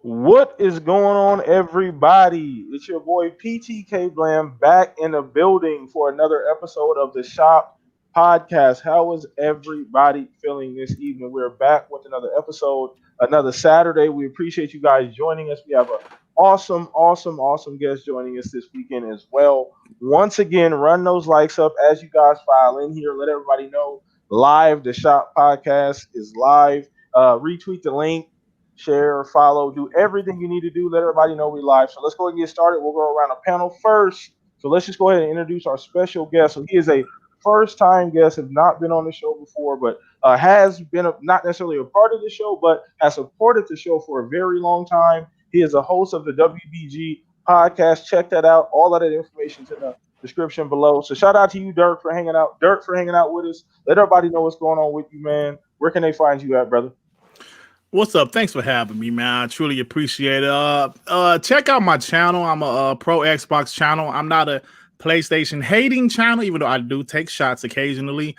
What is going on, everybody? It's your boy PTK Blam back in the building for another episode of the Shop Podcast. How is everybody feeling this evening? We're back with another episode, another Saturday. We appreciate you guys joining us. We have an awesome guest joining us this weekend as well. Once again, run those likes up as you guys file in here. Let everybody know live. The Shop Podcast is live. Retweet the link, share, follow, do everything you need to do. Let everybody know we live. So let's go ahead and get started. We'll go around the panel first. So let's just go ahead and introduce our special guest. So he is a first-time guest, has not been on the show before, but has been not necessarily a part of the show, but has supported the show for a very long time. He is a host of the WBG podcast. Check that out. All of that information is in the description below. So shout out to you, Dirk, for hanging out. Dirk, for hanging out with us. Let everybody know what's going on with you, man. Where can they find you at, brother? What's up? Thanks for having me, man. I truly appreciate it. Check out my channel. I'm a pro Xbox channel. I'm not a PlayStation hating channel, even though I do take shots occasionally.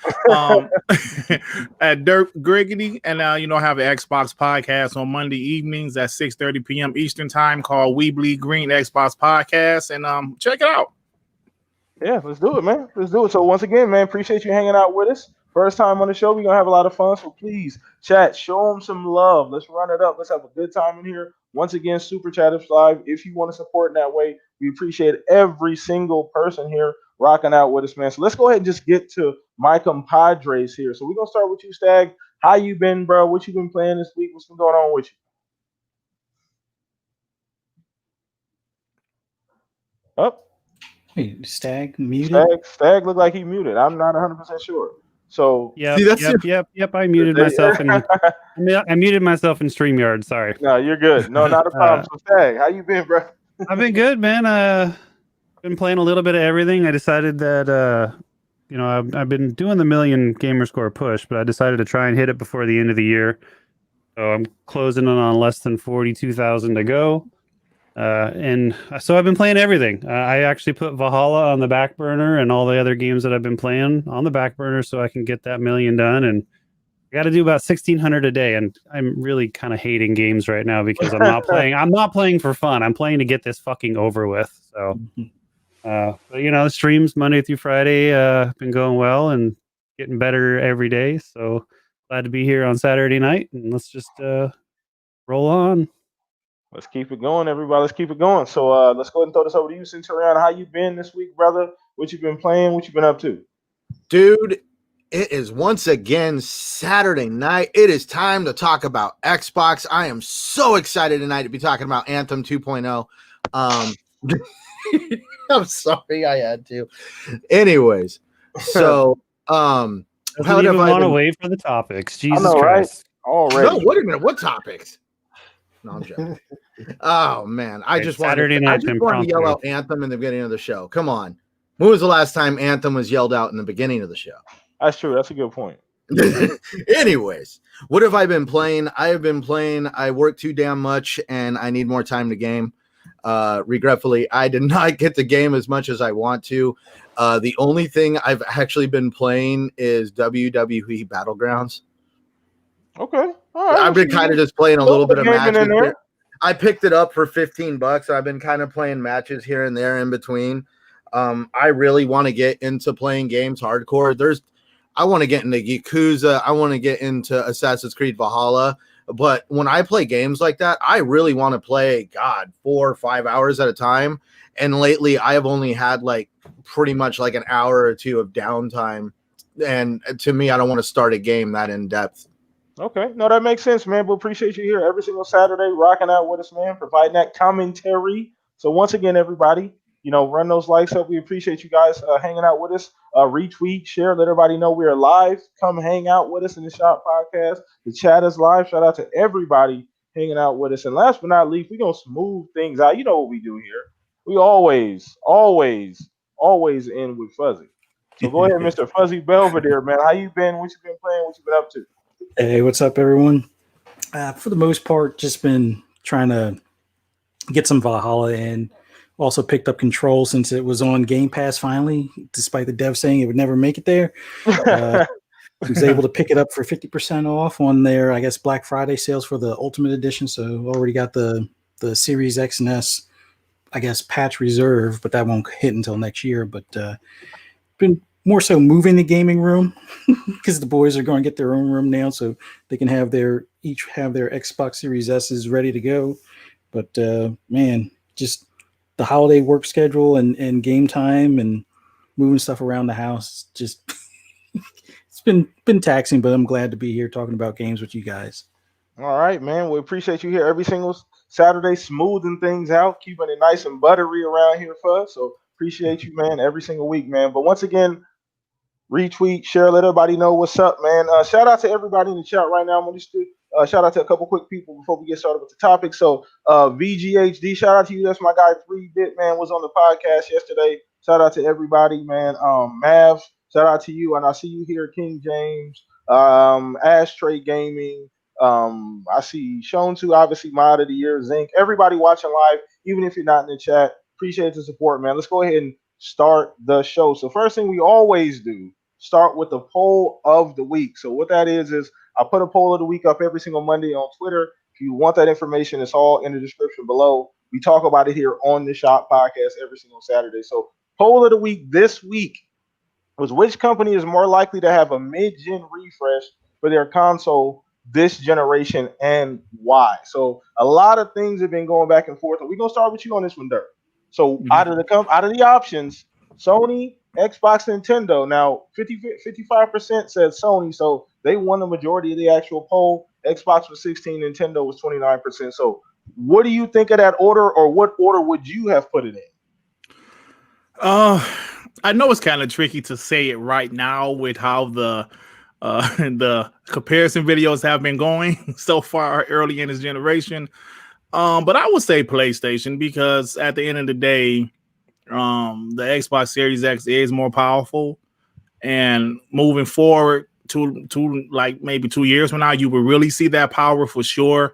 At Dirk Griggity, and I have an Xbox podcast on Monday evenings at 6:30 p.m. Eastern time called We Bleed Green Xbox Podcast, and check it out. Yeah, let's do it, man. Let's do it. So once again, man, appreciate you hanging out with us. First time on the show, we're gonna have a lot of fun. So please, chat, show them some love. Let's run it up. Let's have a good time in here. Once again, super chat is live. If you want to support in that way, we appreciate every single person here rocking out with us, man. So let's go ahead and just get to my compadres here. So we're gonna start with you, Stag. How you been, bro? What you been playing this week? What's been going on with you? Up. Wait, Stag muted? Stag looked like he muted. I'm not 100% sure. So yep. I muted myself and I muted myself in StreamYard. Sorry. No, you're good. No, not a problem. So Stag, how you been, bro? I've been good, man. Been playing a little bit of everything. I decided that I've been doing the million gamer score push, but I decided to try and hit it before the end of the year. So I'm closing in on less than 42,000 to go. And so I've been playing everything. I actually put Valhalla on the back burner and all the other games that I've been playing on the back burner so I can get that million done. And I got to do about 1,600 a day. And I'm really kind of hating games right now because I'm not playing. I'm not playing for fun. I'm playing to get this fucking over with. So, but the streams Monday through Friday been going well and getting better every day. So glad to be here on Saturday night. And let's just roll on. Let's keep it going, everybody. Let's keep it going. So let's go ahead and throw this over to you, Centurion. How you been this week, brother? What you been playing? What you been up to? Dude, it is once again Saturday night. It is time to talk about Xbox. I am so excited tonight to be talking about Anthem 2.0. I'm sorry I had to. Anyways, so how even want to wait for the topics. Jesus Christ. Right? Already. No, wait a minute. What topics? No, I'm joking. Oh man, I just wanted to yell out Anthem in the beginning of the show. Come on, when was the last time Anthem was yelled out in the beginning of the show? That's true. That's a good point. Anyways, what have I been playing? I have been playing. I work too damn much, and I need more time to game. Regretfully, I did not get the game as much as I want to. The only thing I've actually been playing is WWE Battlegrounds. Okay. All right. I've been kind of just playing a little bit of matches. I picked it up for $15. I've been kind of playing matches here and there in between. I really want to get into playing games hardcore. I want to get into Yakuza. I want to get into Assassin's Creed Valhalla. But when I play games like that, I really want to play, 4 or 5 hours at a time. And lately, I have only had pretty much an hour or two of downtime. And to me, I don't want to start a game that in depth. Okay. No, that makes sense, man. We appreciate you here every single Saturday, rocking out with us, man, providing that commentary. So once again, everybody, run those likes up. We appreciate you guys hanging out with us. Retweet, share, let everybody know we are live. Come hang out with us in the Shop Podcast. The chat is live. Shout out to everybody hanging out with us. And last but not least, we're going to smooth things out. You know what we do here. We always end with Fuzzy. So go ahead, Mr. Fuzzy Belvedere, man. How you been? What you been playing? What you been up to? Hey, what's up, everyone? For the most part, just been trying to get some Valhalla in. Also picked up Control since it was on Game Pass finally, despite the dev saying it would never make it there. was able to pick it up for 50% off on their, I guess, Black Friday sales for the Ultimate Edition. So already got the Series X and S, I guess, patch reserve, but that won't hit until next year. But been more so moving the gaming room because the boys are going to get their own room now, so they can each have their Xbox Series S's ready to go. But man, just the holiday work schedule and game time and moving stuff around the house, just it's been taxing. But I'm glad to be here talking about games with you guys. All right, man. We appreciate you here every single Saturday, smoothing things out, keeping it nice and buttery around here for us. So appreciate you, man, every single week, man. But once again, retweet, share, let everybody know what's up, man. Shout out to everybody in the chat right now. I'm going to shout out to a couple quick people before we get started with the topic. So VGHD, shout out to you. That's my guy 3-Bit, man, was on the podcast yesterday. Shout out to everybody, man. Mav, shout out to you. And I see you here, King James, Ashtray Gaming. I see Shown to, obviously, Mod of the Year, Zinc. Everybody watching live, even if you're not in the chat, appreciate the support, man. Let's go ahead and start the show. So first thing we always do, start with the poll of the week. So what that is I put a poll of the week up every single Monday on Twitter. If you want that information, it's all in the description below. We talk about it here on the Shop Podcast every single Saturday. So poll of the week this week was, which company is more likely to have a mid-gen refresh for their console this generation and why? So a lot of things have been going back and forth. And we're going to start with you on this one, Dirk. So out of the options, Sony, Xbox, Nintendo. Now 55% said Sony, so they won the majority of the actual poll. Xbox was 16, Nintendo was 29%. So what do you think of that order, or what order would you have put it in? I know it's kind of tricky to say it right now with how the comparison videos have been going so far early in this generation. But I would say PlayStation, because at the end of the day, the Xbox Series X is more powerful, and moving forward to like maybe 2 years from now, you will really see that power for sure.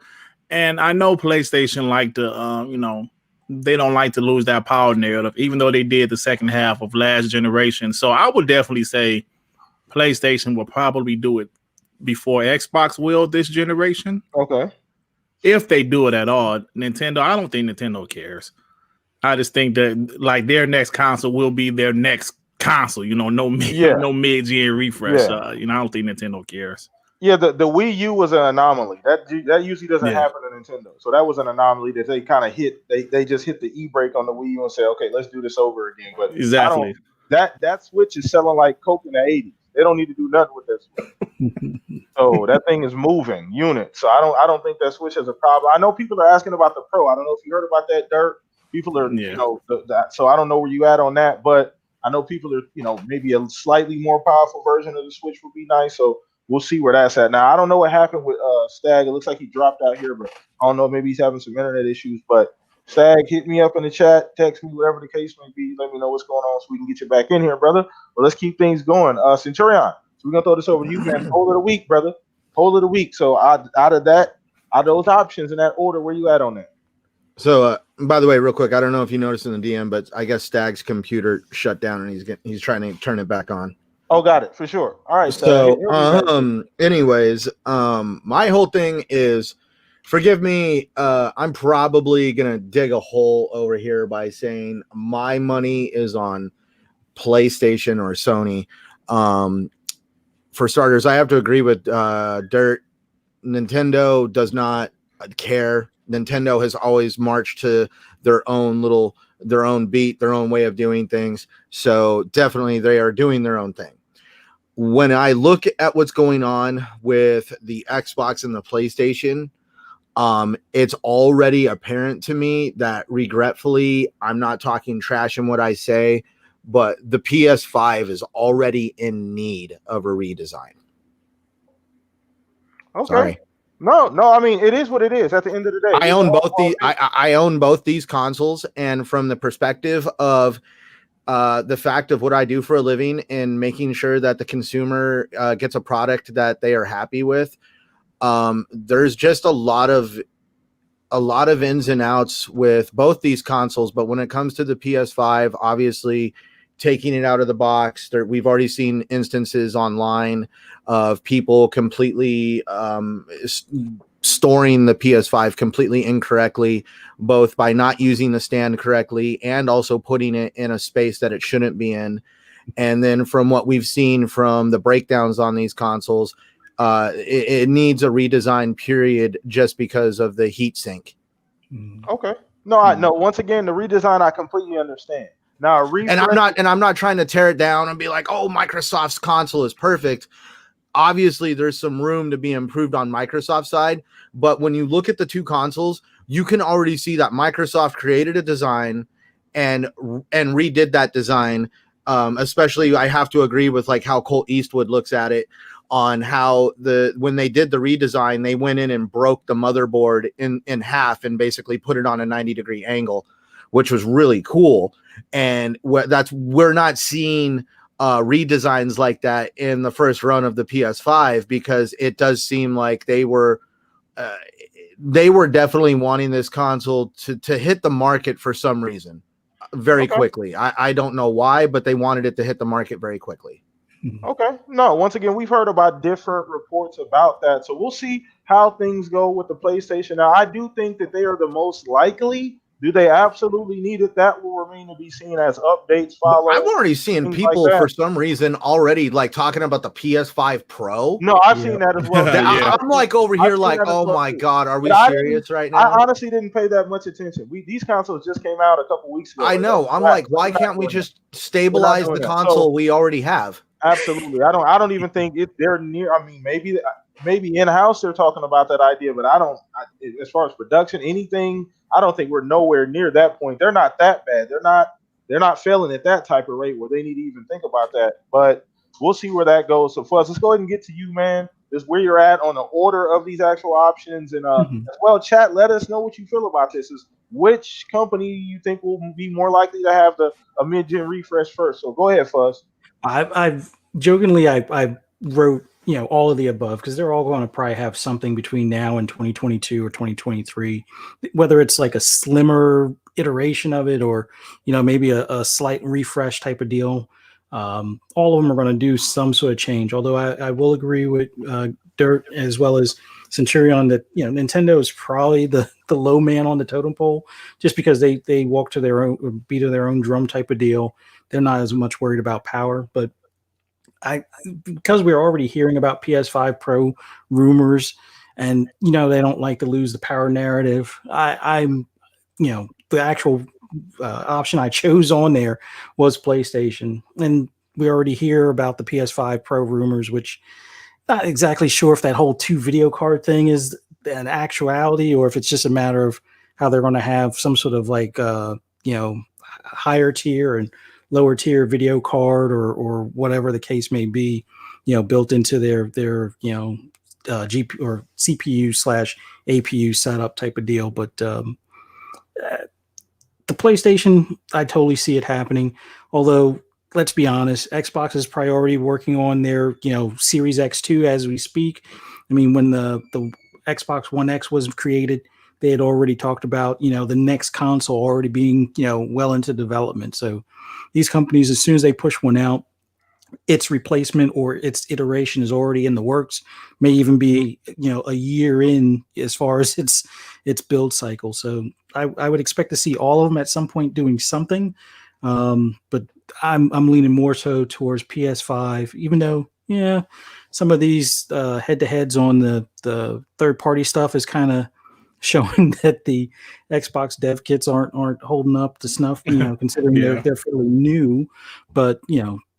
And I know PlayStation like to, they don't like to lose that power narrative, even though they did the second half of last generation. So I would definitely say PlayStation will probably do it before Xbox will this generation. Okay. If they do it at all. Nintendo, I don't think Nintendo cares. I just think that like their next console will be their next console, no mid-gen refresh. Yeah. I don't think Nintendo cares. Yeah, the Wii U was an anomaly. That usually doesn't happen to Nintendo. So that was an anomaly that they kind of hit. They just hit the e-brake on the Wii U and said, okay, let's do this over again. But exactly. That Switch is selling like Coke in the 80s. They don't need to do nothing with that Switch. So that thing is moving units. So I don't think that Switch has a problem. I know people are asking about the Pro. I don't know if you heard about that, Dirt. People are, so I don't know where you at on that, but I know people are, maybe a slightly more powerful version of the Switch would be nice. So we'll see where that's at. Now, I don't know what happened with Stag. It looks like he dropped out here, but I don't know. Maybe he's having some internet issues. But Stag, hit me up in the chat, text me, whatever the case may be. Let me know what's going on so we can get you back in here, brother. Well, let's keep things going. Centurion, so we're going to throw this over to you, man. Poll of the week, brother. Poll of the week. So out of those options in that order, where you at on that? So, by the way, real quick, I don't know if you noticed in the DM, but I guess Stag's computer shut down and he's trying to turn it back on. Oh, got it, for sure. All right. So, anyways, my whole thing is, forgive me, I'm probably gonna dig a hole over here by saying my money is on PlayStation or Sony. For starters, I have to agree with Dirt. Nintendo does not care. Nintendo has always marched to their own beat, their own way of doing things. So definitely they are doing their own thing. When I look at what's going on with the Xbox and the PlayStation, it's already apparent to me that, regretfully, I'm not talking trash in what I say, but the PS5 is already in need of a redesign. Okay. Sorry. No. I mean, it is what it is. At the end of the day, I own both these consoles, and from the perspective of the fact of what I do for a living and making sure that the consumer gets a product that they are happy with, there's just a lot of ins and outs with both these consoles. But when it comes to the PS5, obviously taking it out of the box. We've already seen instances online of people completely storing the PS5 completely incorrectly, both by not using the stand correctly and also putting it in a space that it shouldn't be in. And then from what we've seen from the breakdowns on these consoles, it needs a redesign period just because of the heat sink. Okay. No, once again, the redesign I completely understand. Now, and I'm not trying to tear it down and be like, oh, Microsoft's console is perfect. Obviously, there's some room to be improved on Microsoft's side, but when you look at the two consoles, you can already see that Microsoft created a design and redid that design. Especially, I have to agree with like how Colt Eastwood looks at it on how when they did the redesign, they went in and broke the motherboard in half and basically put it on a 90-degree angle, which was really cool. And we're not seeing redesigns like that in the first run of the PS5, because it does seem like they were definitely wanting this console to hit the market for some reason very quickly. I don't know why, but they wanted it to hit the market very quickly. Okay. No, once again, we've heard about different reports about that. So we'll see how things go with the PlayStation. Now, I do think that they are the most likely. Do they absolutely need it? That will remain to be seen as updates follow. I'm already seeing people like for some reason already like talking about the PS5 Pro. No, I've seen that as well. I'm like over here like, oh my God, are we serious right now? I honestly didn't pay that much attention. These consoles just came out a couple weeks ago. I know. I'm like, why can't we just stabilize the console we already have? Absolutely. I don't even think they're near. I mean, maybe in-house they're talking about that idea, but as far as production, anything, I don't think we're nowhere near that point. They're not that bad. They're not failing at that type of rate where they need to even think about that. But we'll see where that goes. So Fuzz, let's go ahead and get to you, man. Just where you're at on the order of these actual options, and as well, chat. Let us know what you feel about this. Is which company you think will be more likely to have a mid-gen refresh first? So go ahead, Fuzz. I've jokingly I wrote all of the above, because they're all going to probably have something between now and 2022 or 2023, whether it's like a slimmer iteration of it or maybe a slight refresh type of deal. All of them are going to do some sort of change, although I will agree with Dirt as well as Centurion that Nintendo is probably the low man on the totem pole, just because they walk to their own beat of their own drum type of deal. They're not as much worried about power, but because we're already hearing about PS5 Pro rumors, and they don't like to lose the power narrative. I'm the actual option I chose on there was PlayStation, and we already hear about the PS5 Pro rumors, which not exactly sure if that whole 2 video card thing is an actuality or if it's just a matter of how they're going to have some sort of like higher tier and lower tier video card or whatever the case may be, built into their GPU or CPU / APU setup type of deal. But the PlayStation, I totally see it happening. Although, let's be honest, Xbox is priority working on their Series X2 as we speak. I mean, when the Xbox One X was created, they had already talked about the next console already being well into development. So these companies, as soon as they push one out, its replacement or its iteration is already in the works, may even be a year in as far as its build cycle. So I would expect to see all of them at some point doing something, but I'm leaning more so towards PS5, even though some of these head-to-heads on the third-party stuff is kind of showing that the Xbox dev kits aren't holding up to snuff, considering they're fairly new. But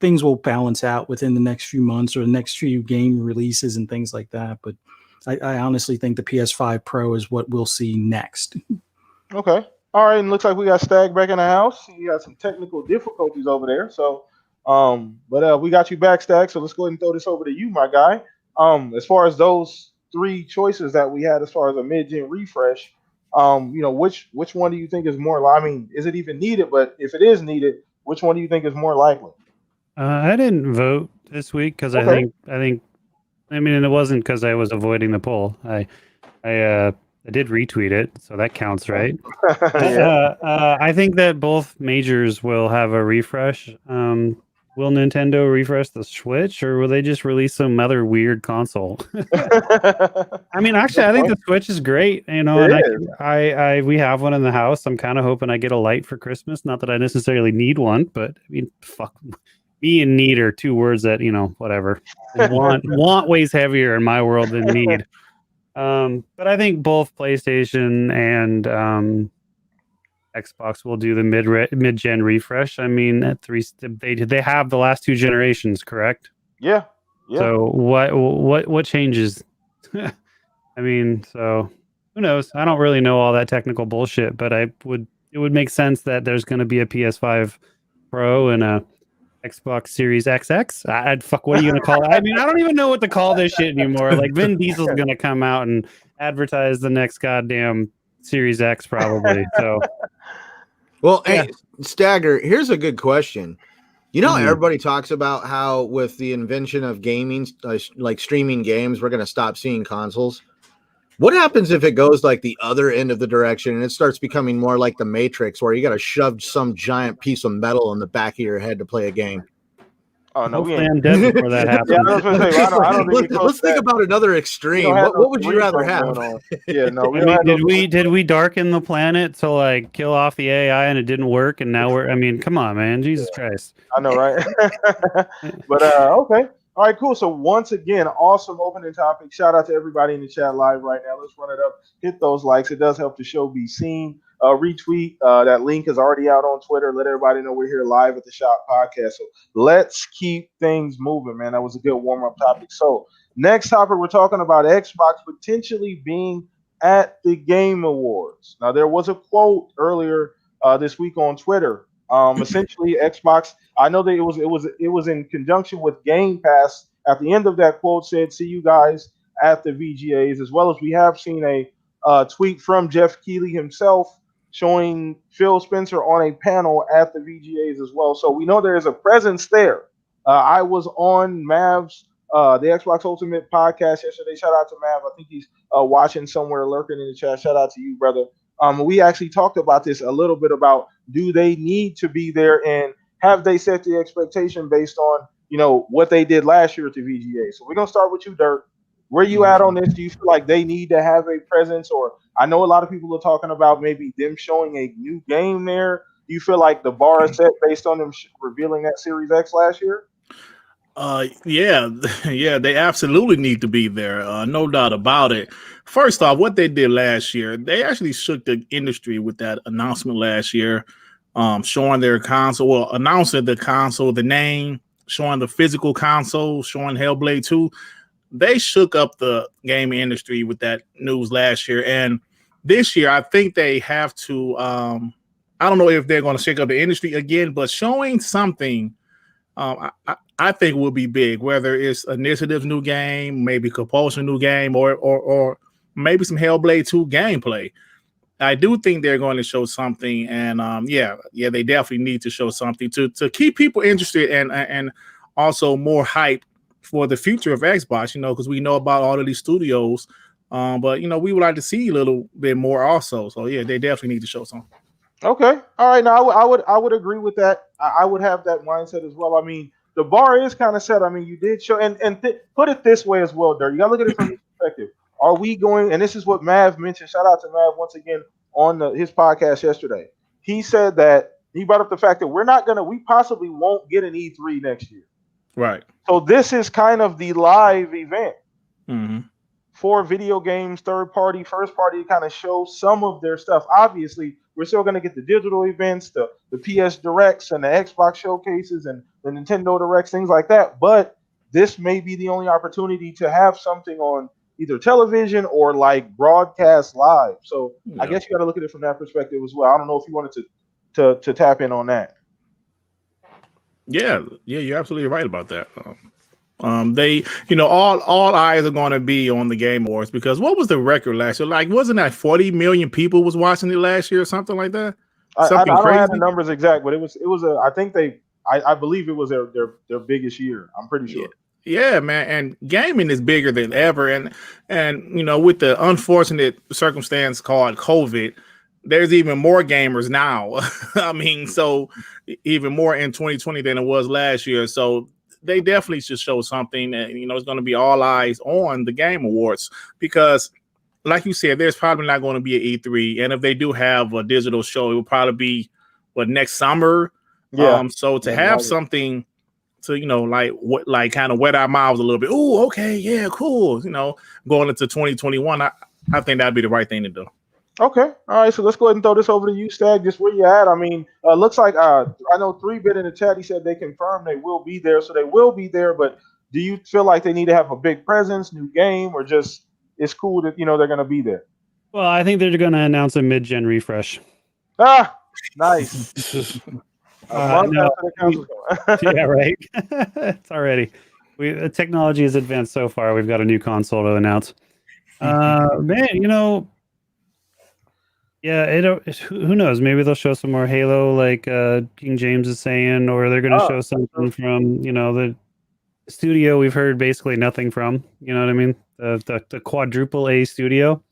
things will balance out within the next few months or the next few game releases and things like that. But I honestly think the PS5 Pro is what we'll see next. Okay. All right. And looks like we got Stag back in the house. He got some technical difficulties over there. So, but we got you back, Stag. So let's go ahead and throw this over to you, my guy. As far as those 3 choices that we had as far as a mid-gen refresh, which one do you think is more? I mean, is it even needed? But if it is needed, which one do you think is more likely? I didn't vote this week because I mean, and it wasn't because I was avoiding the poll. I I did retweet it, so that counts, right? I think that both majors will have a refresh. Will Nintendo refresh the Switch, or will they just release some other weird console? I mean, actually, I think the Switch is great. And we have one in the house. I'm kind of hoping I get a light for Christmas. Not that I necessarily need one, but I mean, fuck, me and need are two words that whatever. Want weighs heavier in my world than need. But I think both PlayStation and Xbox will do the mid-gen refresh. I mean, they have the last 2 generations, correct? Yeah. So what changes? I mean, so who knows? I don't really know all that technical bullshit, but it would make sense that there's going to be a PS5 Pro and a Xbox Series XX. Fuck, what are you going to call it? I mean, I don't even know what to call this shit anymore. Like Vin Diesel's going to come out and advertise the next goddamn Series X probably. So, well, hey, Stagger, here's a good question. Everybody talks about how with the invention of gaming, like streaming games, we're going to stop seeing consoles. What happens if it goes like the other end of the direction and it starts becoming more like the Matrix, where you got to shove some giant piece of metal in the back of your head to play a game? Oh no, hopefully I'm dead before that happens. Yeah, I was gonna say, I don't think let's think about another extreme. What would you rather have? Yeah, no. Did we darken the planet to like kill off the AI and it didn't work? And now come on, man, Jesus Christ. I know, right? But okay. All right, cool. So once again, awesome opening topic. Shout out to everybody in the chat live right now. Let's run it up. Hit those likes. It does help the show be seen. Retweet. That link is already out on Twitter. Let everybody know we're here live at the Shop Podcast. So let's keep things moving, man. That was a good warm-up topic. So next topic, we're talking about Xbox potentially being at the Game Awards. Now, there was a quote earlier this week on Twitter. Essentially, Xbox. I know that it was in conjunction with Game Pass. At the end of that quote said, "See you guys at the VGAs," as well as we have seen a tweet from Jeff Keighley himself showing Phil Spencer on a panel at the VGAs as well. So we know there is a presence there. I was on Mav's the Xbox Ultimate podcast yesterday. Shout out to Mav. I think he's watching somewhere, lurking in the chat. Shout out to you, brother. We actually talked about this a little bit about, do they need to be there, and have they set the expectation based on what they did last year at the VGA? So we're gonna start with you, Dirk. Where you at on this? Do you feel like they need to have a presence, or I know a lot of people are talking about maybe them showing a new game there. Do you feel like the bar is set based on them revealing that Series X last year? Yeah, they absolutely need to be there. No doubt about it. First off, what they did last year, they actually shook the industry with that announcement last year, showing their console, well, announcing the console, the name, showing the physical console, showing Hellblade 2. They shook up the gaming industry with that news last year. And this year, I think they have to, I don't know if they're going to shake up the industry again, but showing something, I think will be big, whether it's Initiative's new game, maybe Compulsion new game, or maybe some Hellblade 2 gameplay. I do think they're going to show something, and they definitely need to show something to keep people interested and also more hype for the future of Xbox, because we know about all of these studios, but we would like to see a little bit more also. So yeah, they definitely need to show something. Okay, all right. Now I would agree with that. I would have that mindset as well. I mean, the bar is kind of set. I mean, you did show, and put it this way as well, Dirk. You got to look at it from this perspective. Are we going? And this is what Mav mentioned. Shout out to Mav once again on his podcast yesterday. He said that he brought up the fact that we possibly won't get an E3 next year. Right. So this is kind of the live event mm-hmm. for video games, third party, first party, to kind of show some of their stuff. Obviously, we're still going to get the digital events, the PS Directs and the Xbox showcases and the Nintendo Directs, things like that. But this may be the only opportunity to have something on either television or like broadcast live. So I guess you got to look at it from that perspective as well. I don't know if you wanted to tap in on that. Yeah, you're absolutely right about that. They, all eyes are going to be on the Game Awards, because what was the record last year? Like, wasn't that 40 million people was watching it last year or something like that? I don't have the numbers exact, but it was I believe it was their biggest year. I'm pretty sure. Yeah, man, and gaming is bigger than ever, and with the unfortunate circumstance called COVID, there's even more gamers now. I mean, so even more in 2020 than it was last year. So they definitely should show something, and it's going to be all eyes on the Game Awards because, like you said, there's probably not going to be an E3, and if they do have a digital show, it will probably be next summer. Yeah. So to have something to kind of wet our mouths a little bit. Oh, okay, yeah, cool. Going into 2021, I think that'd be the right thing to do. Okay, all right. So let's go ahead and throw this over to you, Stag. Just where you at? I mean, looks like I know 3-Bit in the chat. He said they confirmed they will be there, so they will be there. But do you feel like they need to have a big presence, new game, or just it's cool that they're going to be there? Well, I think they're going to announce a mid-gen refresh. Ah, nice. No, yeah, right. It's already. The technology has advanced so far. We've got a new console to announce. Man, yeah, who knows? Maybe they'll show some more Halo, like King James is saying, or they're going to show something from the studio we've heard basically nothing from. You know what I mean? The quadruple A studio.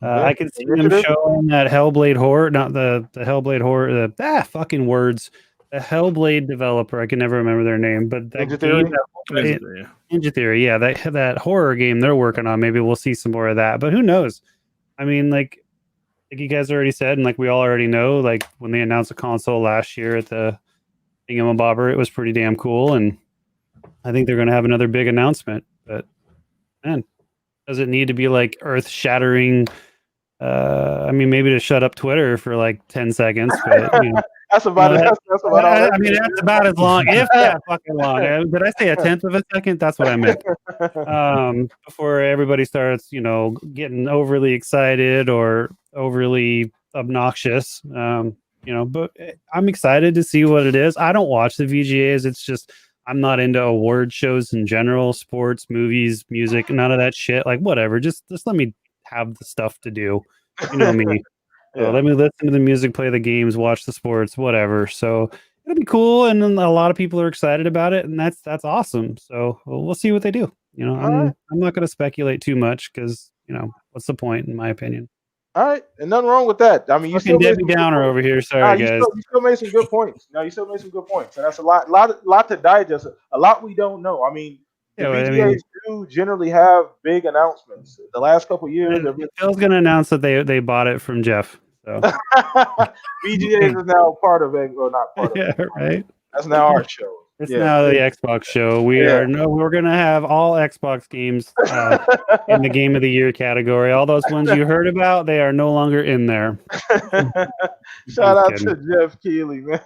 I can see them showing that Hellblade horror, not the Hellblade horror. Fucking words. The Hellblade developer. I can never remember their name, but that Ninja Theory. Yeah, that horror game they're working on. Maybe we'll see some more of that. But who knows? I mean, like you guys already said, and like we all already know, like when they announced a console last year at the Thingamabobber, it was pretty damn cool, and I think they're going to have another big announcement. But man. Does it need to be like earth-shattering? I mean, maybe to shut up Twitter for like 10 seconds. But, that's about it. That's about I mean, that's about as long, if that fucking long. Did I say a tenth of a second? That's what I meant. Before everybody starts, getting overly excited or overly obnoxious. But I'm excited to see what it is. I don't watch the VGAs. It's just I'm not into award shows in general, sports, movies, music, none of that shit. Like whatever, just let me have the stuff to do. You know me. So let me listen to the music, play the games, watch the sports, whatever. So it'll be cool, and then a lot of people are excited about it, and that's awesome. So we'll see what they do. I'm not going to speculate too much because what's the point, in my opinion. All right, and nothing wrong with that. I mean, you still Debbie Downer over here. Sorry, guys. You still made some good points. You still made some good points, and that's a lot to digest. A lot we don't know. I mean, the VGAs do generally have big announcements. The last couple of years, Phil's going to announce that they bought it from Jeff. So VGAs is now part of it, or not part of it. Yeah, right. That's now our show. It's now the Xbox show. We're going to have all Xbox games in the Game of the Year category. All those ones you heard about, they are no longer in there. Shout out to Jeff Keighley, man.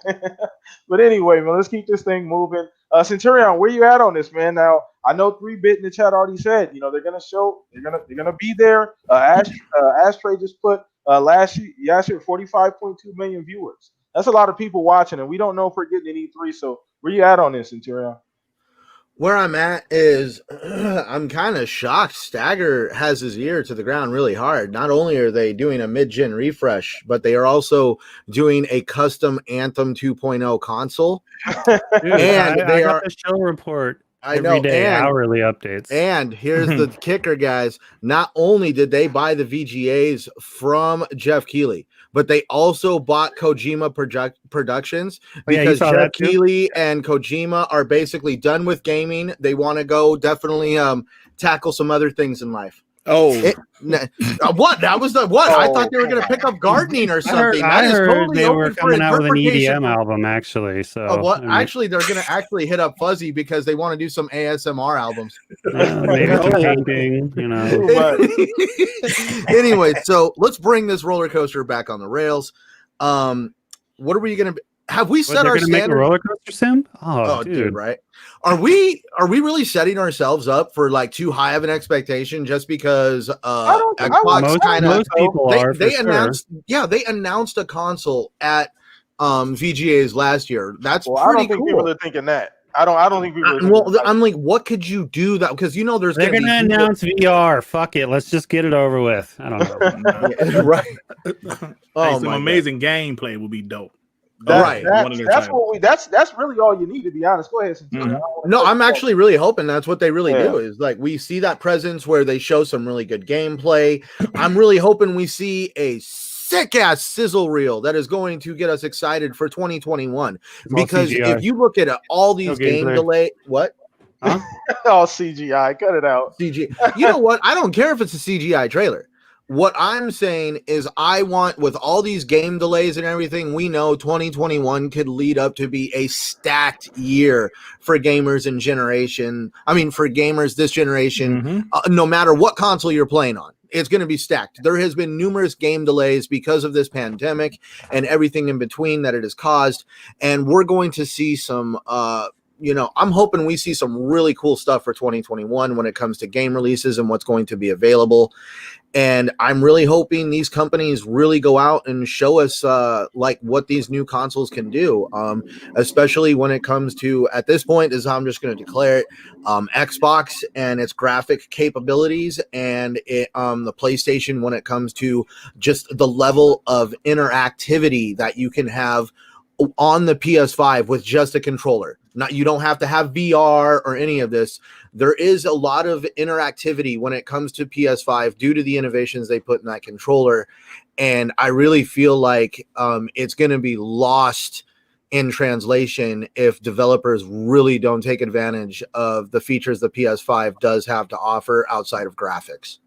But anyway, man, let's keep this thing moving. Centurion, where you at on this, man? Now, I know 3-Bit in the chat already said, they're gonna show, they're gonna be there. Ashtray just put last year 45.2 million viewers. That's a lot of people watching, and we don't know if we're getting an E3. So where you at on this, Centurion? Where I'm at is I'm kind of shocked. Stagger has his ear to the ground really hard. Not only are they doing a mid-gen refresh, but they are also doing a custom Anthem 2.0 console. Dude, and I got the show report. Every day, hourly updates. And here's the kicker, guys. Not only did they buy the VGAs from Jeff Keighley, but they also bought Kojima Productions because Jeff Keighley and Kojima are basically done with gaming. They want to go definitely tackle some other things in life. What? That was the what? I thought they were going to pick up gardening or something. I heard totally they were coming out with an EDM album, actually. So what? Actually, they're going to hit up Fuzzy because they want to do some ASMR albums. Maybe painting, Anyway, so let's bring this roller coaster back on the rails. What are we going to? Have we set our standard? Make a roller coaster sim? Oh, dude, right? Are we really setting ourselves up for like too high of an expectation just because Xbox kind of they announced they announced a console at VGAs last year. That's pretty I don't think cool. people are thinking that. I don't think people. I'm like, what could you do that? Because they're going to announce VR. Fuck it, let's just get it over with. I don't know. Right. Some amazing gameplay would be dope. Right. That's really all you need, to be honest. Go ahead. No, I'm actually really hoping that's what they really do. Is like we see that presence where they show some really good gameplay. I'm really hoping we see a sick ass sizzle reel that is going to get us excited for 2021. Because if you look at all these game delay, what? Huh? Oh, CGI, cut it out. CGI. You know what? I don't care if it's a CGI trailer. What I'm saying is I want, with all these game delays and everything, we know 2021 could lead up to be a stacked year for gamers for gamers this generation, no matter what console you're playing on. It's going to be stacked. There has been numerous game delays because of this pandemic and everything in between that it has caused. And we're going to see some, I'm hoping we see some really cool stuff for 2021 when it comes to game releases and what's going to be available. And I'm really hoping these companies really go out and show us like what these new consoles can do, especially when it comes to, at this point, is I'm just going to declare it, Xbox and its graphic capabilities, and the PlayStation when it comes to just the level of interactivity that you can have on the PS5 with just a controller. You don't have to have VR or any of this. There is a lot of interactivity when it comes to PS5 due to the innovations they put in that controller. And I really feel like it's going to be lost in translation if developers really don't take advantage of the features the PS5 does have to offer outside of graphics.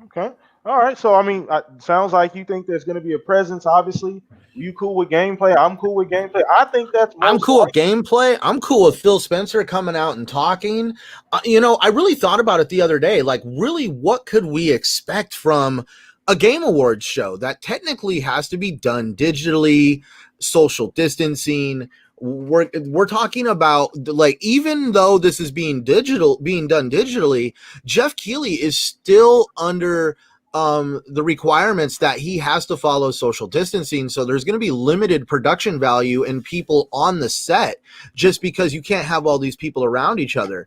Okay. All right. So, I mean, sounds like you think there's going to be a presence, obviously. You cool with gameplay? I'm cool with gameplay. I think that's I'm cool with gameplay. I'm cool with Phil Spencer coming out and talking. I really thought about it the other day. Like, really, what could we expect from a Game Awards show that technically has to be done digitally, social distancing? We're talking about, like, even though this is being done digitally, Jeff Keighley is still under the requirements that he has to follow social distancing. So there's going to be limited production value in people on the set just because you can't have all these people around each other.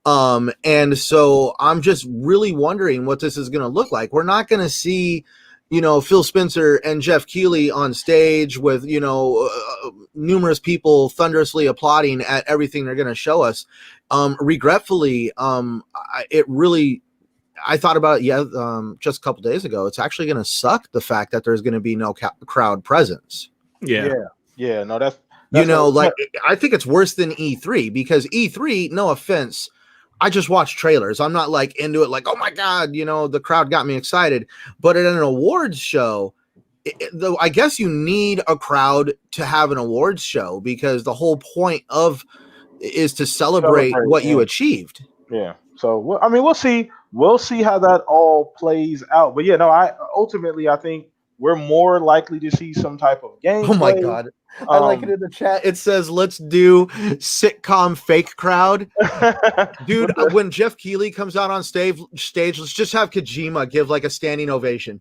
And so I'm just really wondering what this is going to look like. We're not going to see, Phil Spencer and Jeff Keighley on stage with, numerous people thunderously applauding at everything they're going to show us. Regretfully, I thought about it, just a couple days ago. It's actually going to suck the fact that there's going to be no crowd presence. Yeah. No, that's I think it's worse than E3 because E3, no offense, I just watch trailers. I'm not like into it, like, oh my God, the crowd got me excited. But at an awards show, though, I guess you need a crowd to have an awards show because the whole point is to celebrate what you achieved. Yeah. So, we'll see. We'll see how that all plays out. But ultimately, I think we're more likely to see some type of game. Oh my God. I like it in the chat. It says, let's do sitcom fake crowd. Dude, when Jeff Keighley comes out on stage, let's just have Kojima give like a standing ovation.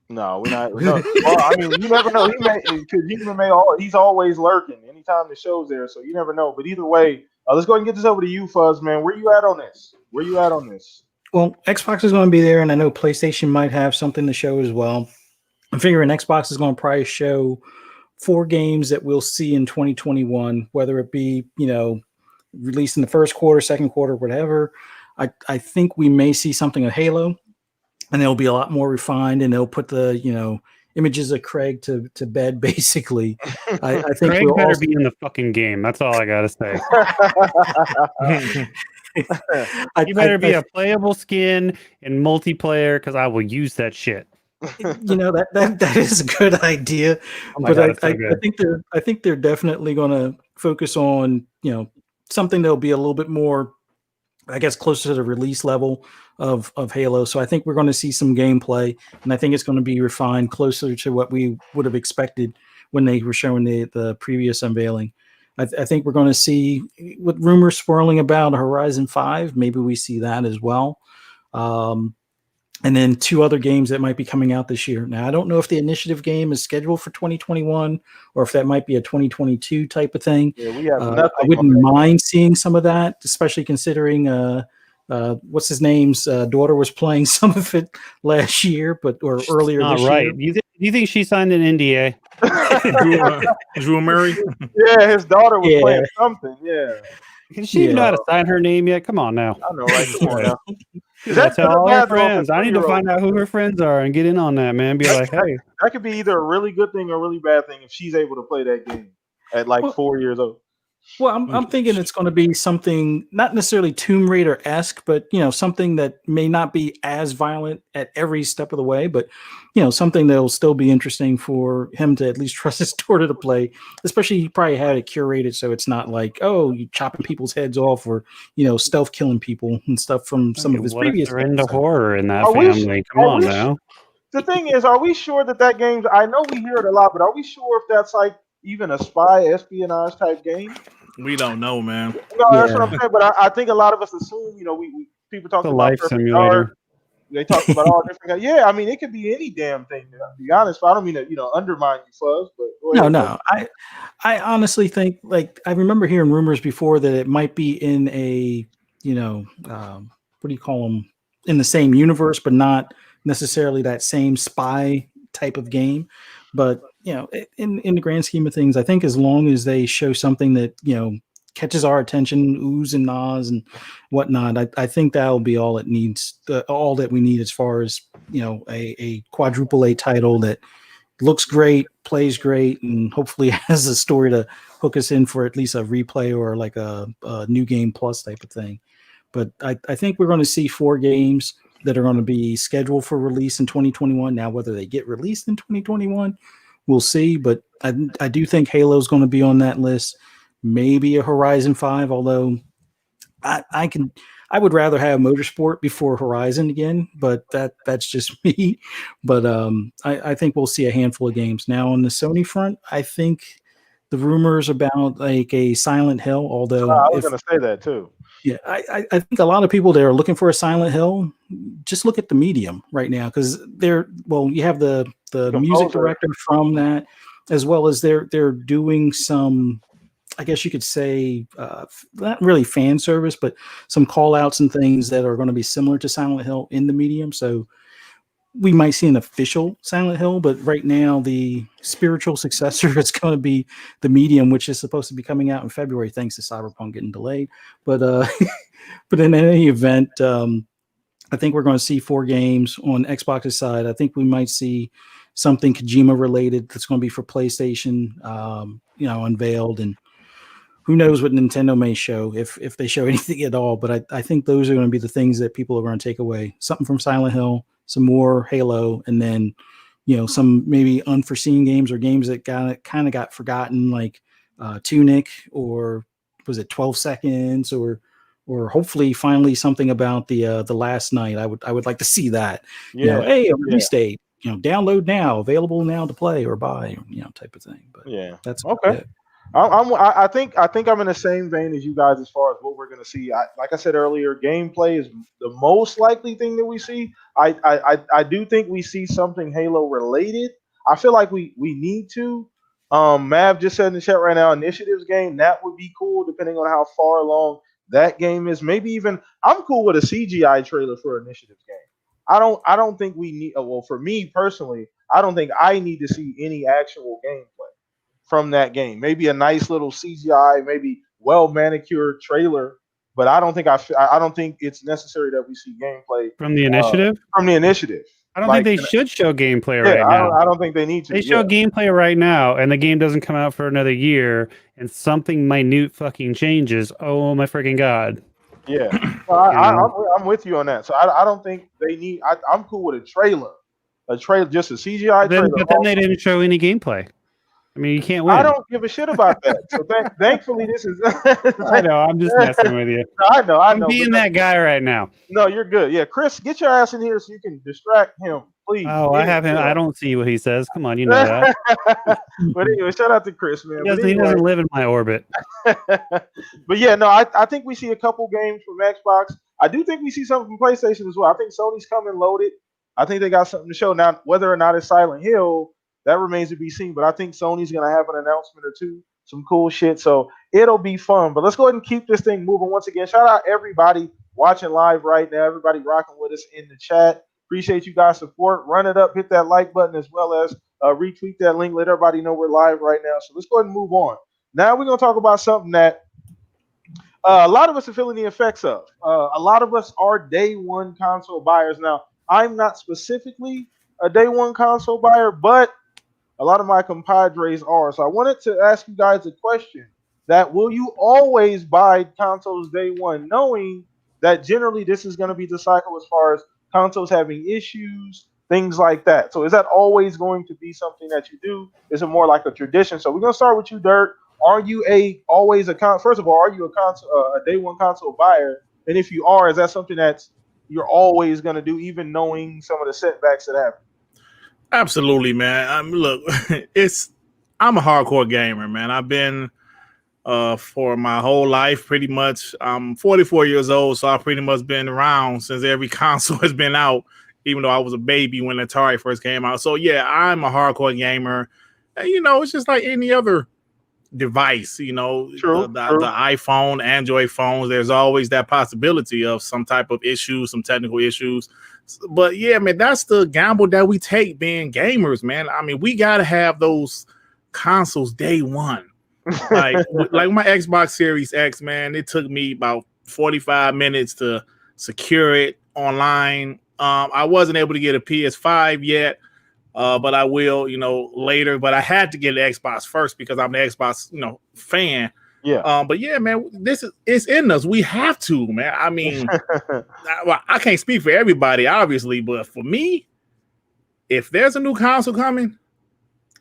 No, we're not. No. Well, you never know. He's always lurking anytime the show's there. So you never know. But either way, let's go ahead and get this over to you, Fuzz, man. Where you at on this? Well, Xbox is going to be there, and I know PlayStation might have something to show as well. I'm figuring Xbox is going to probably show 4 games that we'll see in 2021, whether it be, released in the first quarter, second quarter, whatever. I think we may see something of Halo, and it'll be a lot more refined, and they'll put the, images of Craig to bed, basically. I think Craig better be in the fucking game. That's all I got to say. You better be a playable skin in multiplayer because I will use that shit. That is a good idea, but I think they're definitely going to focus on something that'll be a little bit more, I guess, closer to the release level of Halo. So I think we're going to see some gameplay, and I think it's going to be refined closer to what we would have expected when they were showing the previous unveiling. I think we're going to see, with rumors swirling about Horizon 5, maybe we see that as well. And then 2 other games that might be coming out this year. Now, I don't know if the Initiative game is scheduled for 2021 or if that might be a 2022 type of thing. Yeah, we have nothing. I wouldn't mind seeing some of that, especially considering what's his name's daughter was playing some of it last year, or earlier this year. You think she signed an NDA? Drew Murray. Yeah, his daughter was playing something. Yeah. She didn't know how to sign her name yet. Come on now. I know, right? Come on now. Is that tell all her friends? I need to find out who her friends are and get in on that, man. Be like, hey. That could be either a really good thing or a really bad thing if she's able to play that game at like 4 years old. Well, I'm thinking it's going to be something not necessarily Tomb Raider-esque, but something that may not be as violent at every step of the way, but something that'll still be interesting for him to at least trust his daughter to play. Especially, he probably had it curated so it's not like, oh, you chopping people's heads off or stealth killing people and stuff from some of his previous. They're into horror in that family. Come on now. The thing is, are we sure that game? I know we hear it a lot, but are we sure if that's like even a spy espionage type game? We don't know, man. No, that's what I'm saying. But I think a lot of us assume, we people talk about life simulator. They talk about all different. Yeah, I mean, it could be any damn thing. To be honest, I don't mean to undermine you, Fuzz. But no. I honestly think I remember hearing rumors before that it might be in a what do you call them, in the same universe, but not necessarily that same spy type of game. But in the grand scheme of things, I think as long as they show something that catches our attention, oohs and ahs and whatnot, I think that'll be all it needs, all that we need as far as a quadruple A title that looks great, plays great, and hopefully has a story to hook us in for at least a replay or like a new game plus type of thing. But I think we're going to see 4 games that are going to be scheduled for release in 2021. Now, whether they get released in 2021, we'll see. But I do think Halo is going to be on that list. Maybe a Horizon 5, although I would rather have Motorsport before Horizon again, but that's just me. But I think we'll see a handful of games. Now on the Sony front, I think the rumors about like a Silent Hill, although I was going to say that too. Yeah, I think a lot of people that are looking for a Silent Hill, just look at the medium right now, because you have the music director from that, as well as they're doing some, I guess you could say, not really fan service, but some call outs and things that are going to be similar to Silent Hill in the medium. So we might see an official Silent Hill, but right now the spiritual successor is going to be the medium, which is supposed to be coming out in February, thanks to Cyberpunk getting delayed. But but in any event, I think we're going to see 4 games on Xbox's side. I think we might see something Kojima related that's going to be for PlayStation, unveiled, and who knows what Nintendo may show if they show anything at all. But I think those are going to be the things that people are going to take away. Something from Silent Hill, some more Halo, and then some maybe unforeseen games or games that kind of got forgotten, like Tunic, or was it 12 Seconds, or hopefully finally something about the Last Night. I would like to see that. Yeah. A release date, download now, available now to play or buy, type of thing. But yeah, that's okay. It. I think I'm in the same vein as you guys as far as what we're going to see. Like I said earlier, gameplay is the most likely thing that we see. I do think we see something Halo related. I feel like we need to. Mav just said in the chat right now, Initiatives game, that would be cool depending on how far along that game is. Maybe even I'm cool with a CGI trailer for Initiatives game. I don't think we need. Well, for me personally, I don't think I need to see any actual gameplay from that game. Maybe a nice little CGI, maybe well manicured trailer, but I don't think it's necessary that we see gameplay from the Initiative. I don't think they should show gameplay right now. I don't think they need to. They show gameplay right now, and the game doesn't come out for another year, and something minute fucking changes. Oh my freaking god! Yeah, I'm with you on that. So I don't think they need. I'm cool with a trailer, just a CGI trailer. But then they didn't show any gameplay. I mean, you can't win. I don't give a shit about that. So thankfully, this is. I know. I'm just messing with you. I know. I'm being that guy right now. No, you're good. Yeah, Chris, get your ass in here so you can distract him, please. Oh, I have him. I don't see what he says. Come on, you know that. But anyway, shout out to Chris, man. He doesn't live in my orbit. But yeah, no, I think we see a couple games from Xbox. I do think we see something from PlayStation as well. I think Sony's coming loaded. I think they got something to show. Now, whether or not it's Silent Hill, that remains to be seen, but I think Sony's going to have an announcement or two, some cool shit, so it'll be fun. But let's go ahead and keep this thing moving. Once again, shout out everybody watching live right now, everybody rocking with us in the chat. Appreciate you guys' support. Run it up, hit that like button, as well as retweet that link. Let everybody know we're live right now. So let's go ahead and move on. Now we're going to talk about something that a lot of us are feeling the effects of. A lot of us are day one console buyers. Now, I'm not specifically a day one console buyer, but a lot of my compadres are. So I wanted to ask you guys a question: that will you always buy consoles day one, knowing that generally this is going to be the cycle as far as consoles having issues, things like that? So is that always going to be something that you do? Is it more like a tradition? So we're going to start with you, Dirt. Are you first of all, are you a day one console buyer? And if you are, is that something that's you're always going to do, even knowing some of the setbacks that happen? Absolutely, man. Look, I'm a hardcore gamer, man. I've been for my whole life, pretty much. I'm 44 years old, so I've pretty much been around since every console has been out, even though I was a baby when Atari first came out. So yeah, I'm a hardcore gamer. And, it's just like any other device, the iPhone, Android phones. There's always that possibility of some type of issue, some technical issues. But yeah, man, that's the gamble that we take being gamers, man. I mean, we gotta have those consoles day one. Like my Xbox Series X, man, it took me about 45 minutes to secure it online. I wasn't able to get a PS5 yet. But I will, later. But I had to get an Xbox first because I'm an Xbox, fan. Yeah. But yeah, man, it's in us. We have to, man. I mean, I can't speak for everybody, obviously, but for me, if there's a new console coming,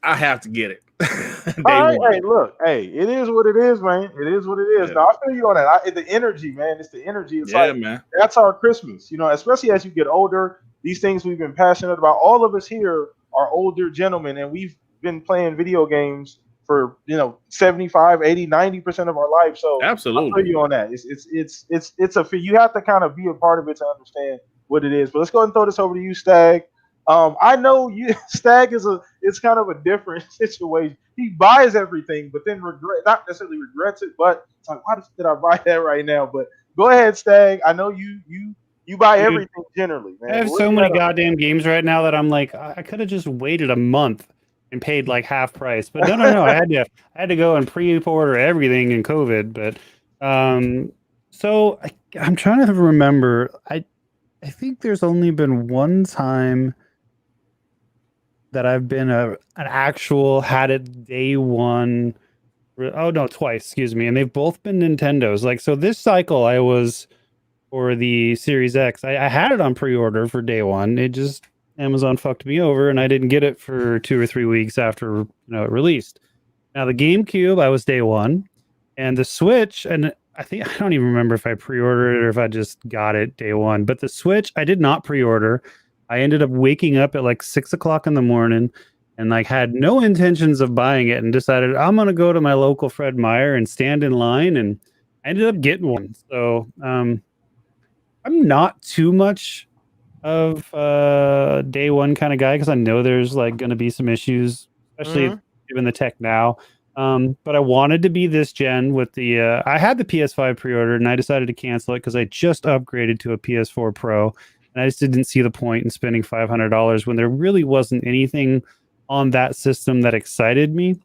I have to get it. Hey, look, it is what it is, man. It is what it is. Yeah. Now I feel you on that. The energy, man. It's the energy. It's man. That's our Christmas. Especially as you get older, these things we've been passionate about. All of us here are older gentlemen, and we've been playing video games for 75, 80, 90% of our life. So absolutely, I feel you on that. You have to kind of be a part of it to understand what it is. But let's go ahead and throw this over to you, Stag. I know Stag it's kind of a different situation. He buys everything, but then not necessarily regrets it, but it's like, why did I buy that right now? But go ahead, Stag. I know you buy everything generally, man. I have so many goddamn games right now that I'm like, I could have just waited a month and paid like half price. But no. I had to go and pre-order everything in COVID. But so I'm trying to remember. I think there's only been one time that I've been an actual had it day one. Oh no, twice, excuse me. And they've both been Nintendo's. Like, so this cycle I was for the Series X. I had it on pre-order for day one. It just, Amazon fucked me over and I didn't get it for 2 or 3 weeks after it released. Now the GameCube, I was day one, and the Switch, and I don't even remember if I pre-ordered it or if I just got it day one. But the Switch, I did not pre-order. I ended up waking up at like 6 o'clock in the morning and like had no intentions of buying it and decided I'm gonna go to my local Fred Meyer and stand in line, and I ended up getting one. So I'm not too much of a day one kind of guy because I know there's like going to be some issues, especially given the tech now. But I wanted to be this gen with the I had the PS5 pre-ordered and I decided to cancel it because I just upgraded to a PS4 Pro and I just didn't see the point in spending $500 when there really wasn't anything on that system that excited me.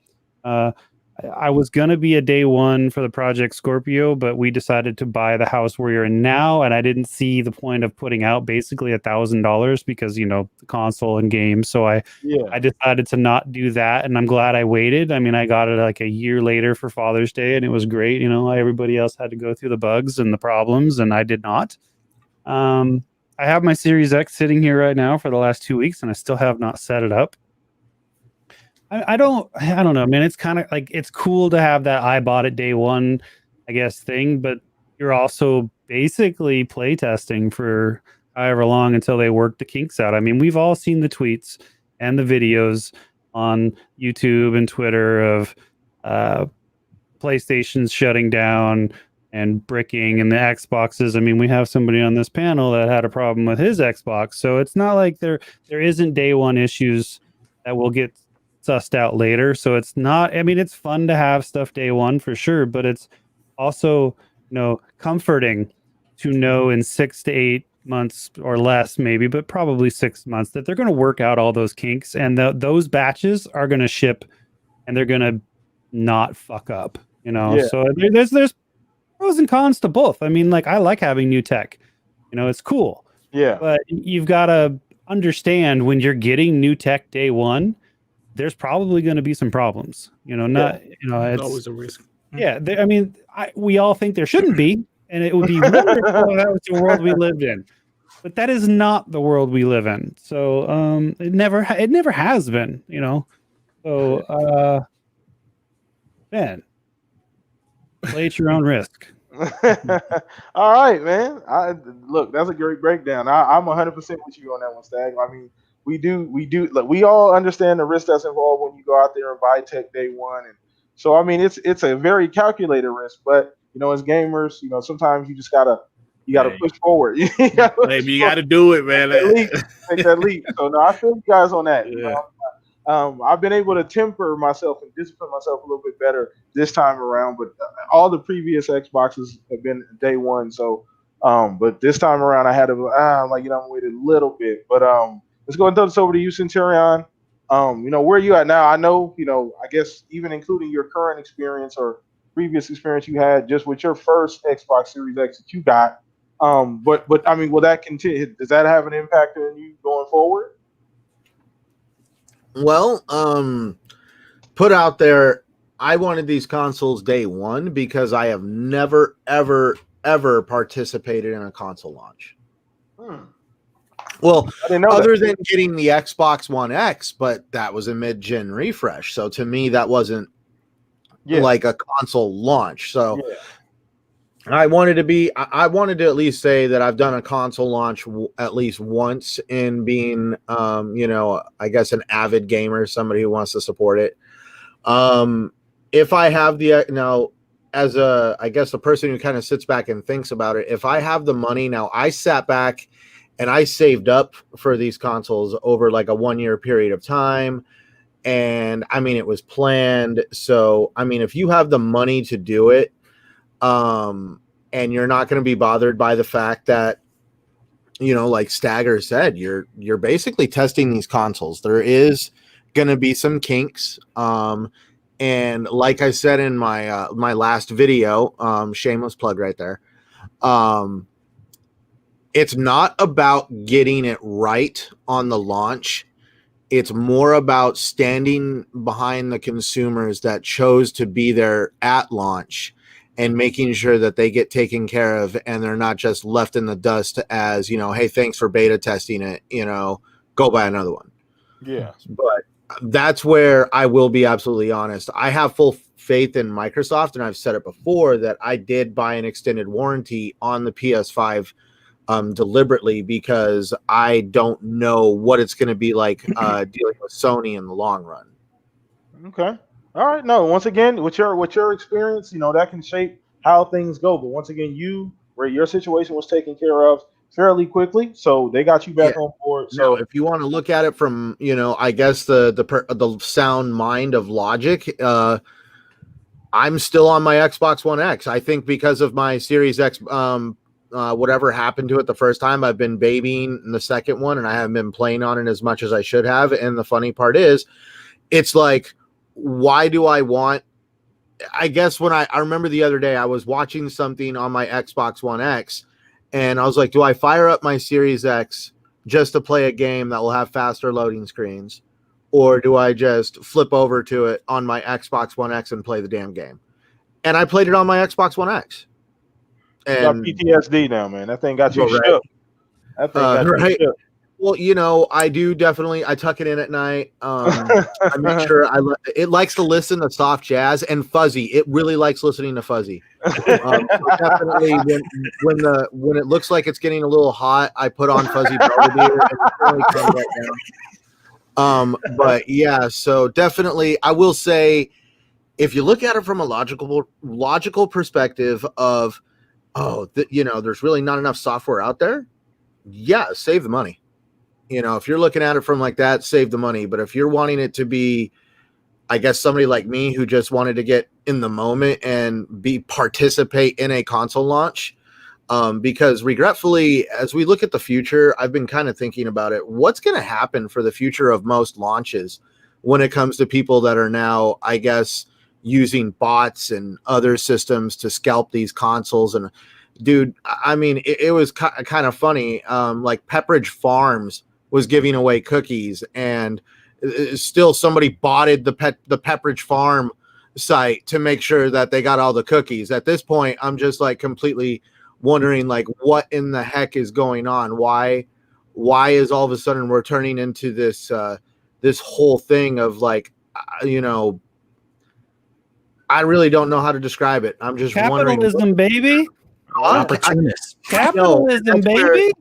I was going to be a day one for the Project Scorpio, but we decided to buy the house where you're in now. And I didn't see the point of putting out basically $1,000 because, the console and games. So I decided to not do that. And I'm glad I waited. I mean, I got it like a year later for Father's Day and it was great. Everybody else had to go through the bugs and the problems and I did not. I have my Series X sitting here right now for the last 2 weeks and I still have not set it up. I don't know, man. It's kind of like, it's cool to have that I bought it day one, I guess, thing, but you're also basically playtesting for however long until they work the kinks out. I mean, we've all seen the tweets and the videos on YouTube and Twitter of PlayStation's shutting down and bricking and the Xboxes. I mean, we have somebody on this panel that had a problem with his Xbox. So it's not like there isn't day one issues that will get sussed out later. So it's not, I mean, it's fun to have stuff day one for sure, but it's also, comforting to know in 6 to 8 months or less, maybe, but probably 6 months, that they're going to work out all those kinks, and those batches are going to ship, and they're going to not fuck up. Yeah. So there's pros and cons to both. I mean, like, I like having new tech. It's cool. Yeah. But you've got to understand, when you're getting new tech day one, there's probably going to be some problems. It's always a risk. Yeah, we all think there shouldn't be, and it would be wonderful if that was the world we lived in. But that is not the world we live in. So it never has been. So Ben, play at your own risk. All right, man. Look, that's a great breakdown. I'm 100% with you on that one, Stag. I mean, we do. Like, we all understand the risk that's involved when you go out there and buy tech day one, and so I mean, it's a very calculated risk. But as gamers, sometimes you just gotta push forward. Maybe you got to do it, man. Take that leap. So no, I feel you guys on that. Yeah. I've been able to temper myself and discipline myself a little bit better this time around, but all the previous Xboxes have been day one. So, but this time around, I had to wait a little bit. But let's go and throw this over to you, Centurion. Where are you at now? I know, I guess even including your current experience or previous experience you had just with your first Xbox Series X that you got. But I mean, will that continue? Does that have an impact on you going forward? Well, put out there, I wanted these consoles day one because I have never, ever, ever participated in a console launch. Well, other than getting the Xbox One X, but that was a mid-gen refresh. So to me, that wasn't like a console launch. So I wanted to at least say that I've done a console launch at least once in being, I guess an avid gamer, somebody who wants to support it. If I have as I guess the person who kind of sits back and thinks about it, if I have the money now, I sat back and I saved up for these consoles over like a 1 year period of time. And I mean, it was planned. So, I mean, if you have the money to do it, and you're not going to be bothered by the fact that, like Stagger said, you're basically testing these consoles. There is going to be some kinks. And like I said in my my last video, shameless plug right there. It's not about getting it right on the launch. It's more about standing behind the consumers that chose to be there at launch and making sure that they get taken care of and they're not just left in the dust as, hey, thanks for beta testing it, go buy another one. Yeah. But that's where I will be absolutely honest. I have full faith in Microsoft, and I've said it before that I did buy an extended warranty on the PS5 deliberately because I don't know what it's going to be like dealing with Sony in the long run. Okay. All right. No, once again, with your experience, that can shape how things go. But once again, your situation was taken care of fairly quickly, so they got you back on board. So now, if you want to look at it from, I guess the sound mind of logic, I'm still on my Xbox One X. I think because of my Series X, whatever happened to it the first time, I've been babying the second one, and I haven't been playing on it as much as I should have. And the funny part is, it's like, why do I want? I guess when I remember the other day, I was watching something on my Xbox One X, and I was like, do I fire up my Series X just to play a game that will have faster loading screens? Or do I just flip over to it on my Xbox One X and play the damn game? And I played it on my Xbox One X. And you got PTSD now, man. That thing got you shook. That thing got you shook. Well, I do definitely. I tuck it in at night. I make sure it likes to listen to soft jazz and Fuzzy. It really likes listening to Fuzzy. Definitely, when it looks like it's getting a little hot, I put on Fuzzy Belvedere and it really comes right down. But yeah, so definitely, I will say, if you look at it from a logical perspective of, there's really not enough software out there. Yeah, save the money. If you're looking at it from like that, save the money. But if you're wanting it to be, I guess, somebody like me who just wanted to get in the moment and participate in a console launch, Because regretfully, as we look at the future, I've been kind of thinking about it. What's going to happen for the future of most launches when it comes to people that are now, I guess, using bots and other systems to scalp these consoles? And dude, I mean, it was kind of funny. Like Pepperidge Farms was giving away cookies, and still somebody botted the Pepperidge Farm site to make sure that they got all the cookies. At this point, I'm just like completely wondering, like, what in the heck is going on? Why is all of a sudden we're turning into this this whole thing of like, you know, I really don't know how to describe it. I'm just capitalism, baby. Opportunist. Capitalism, baby.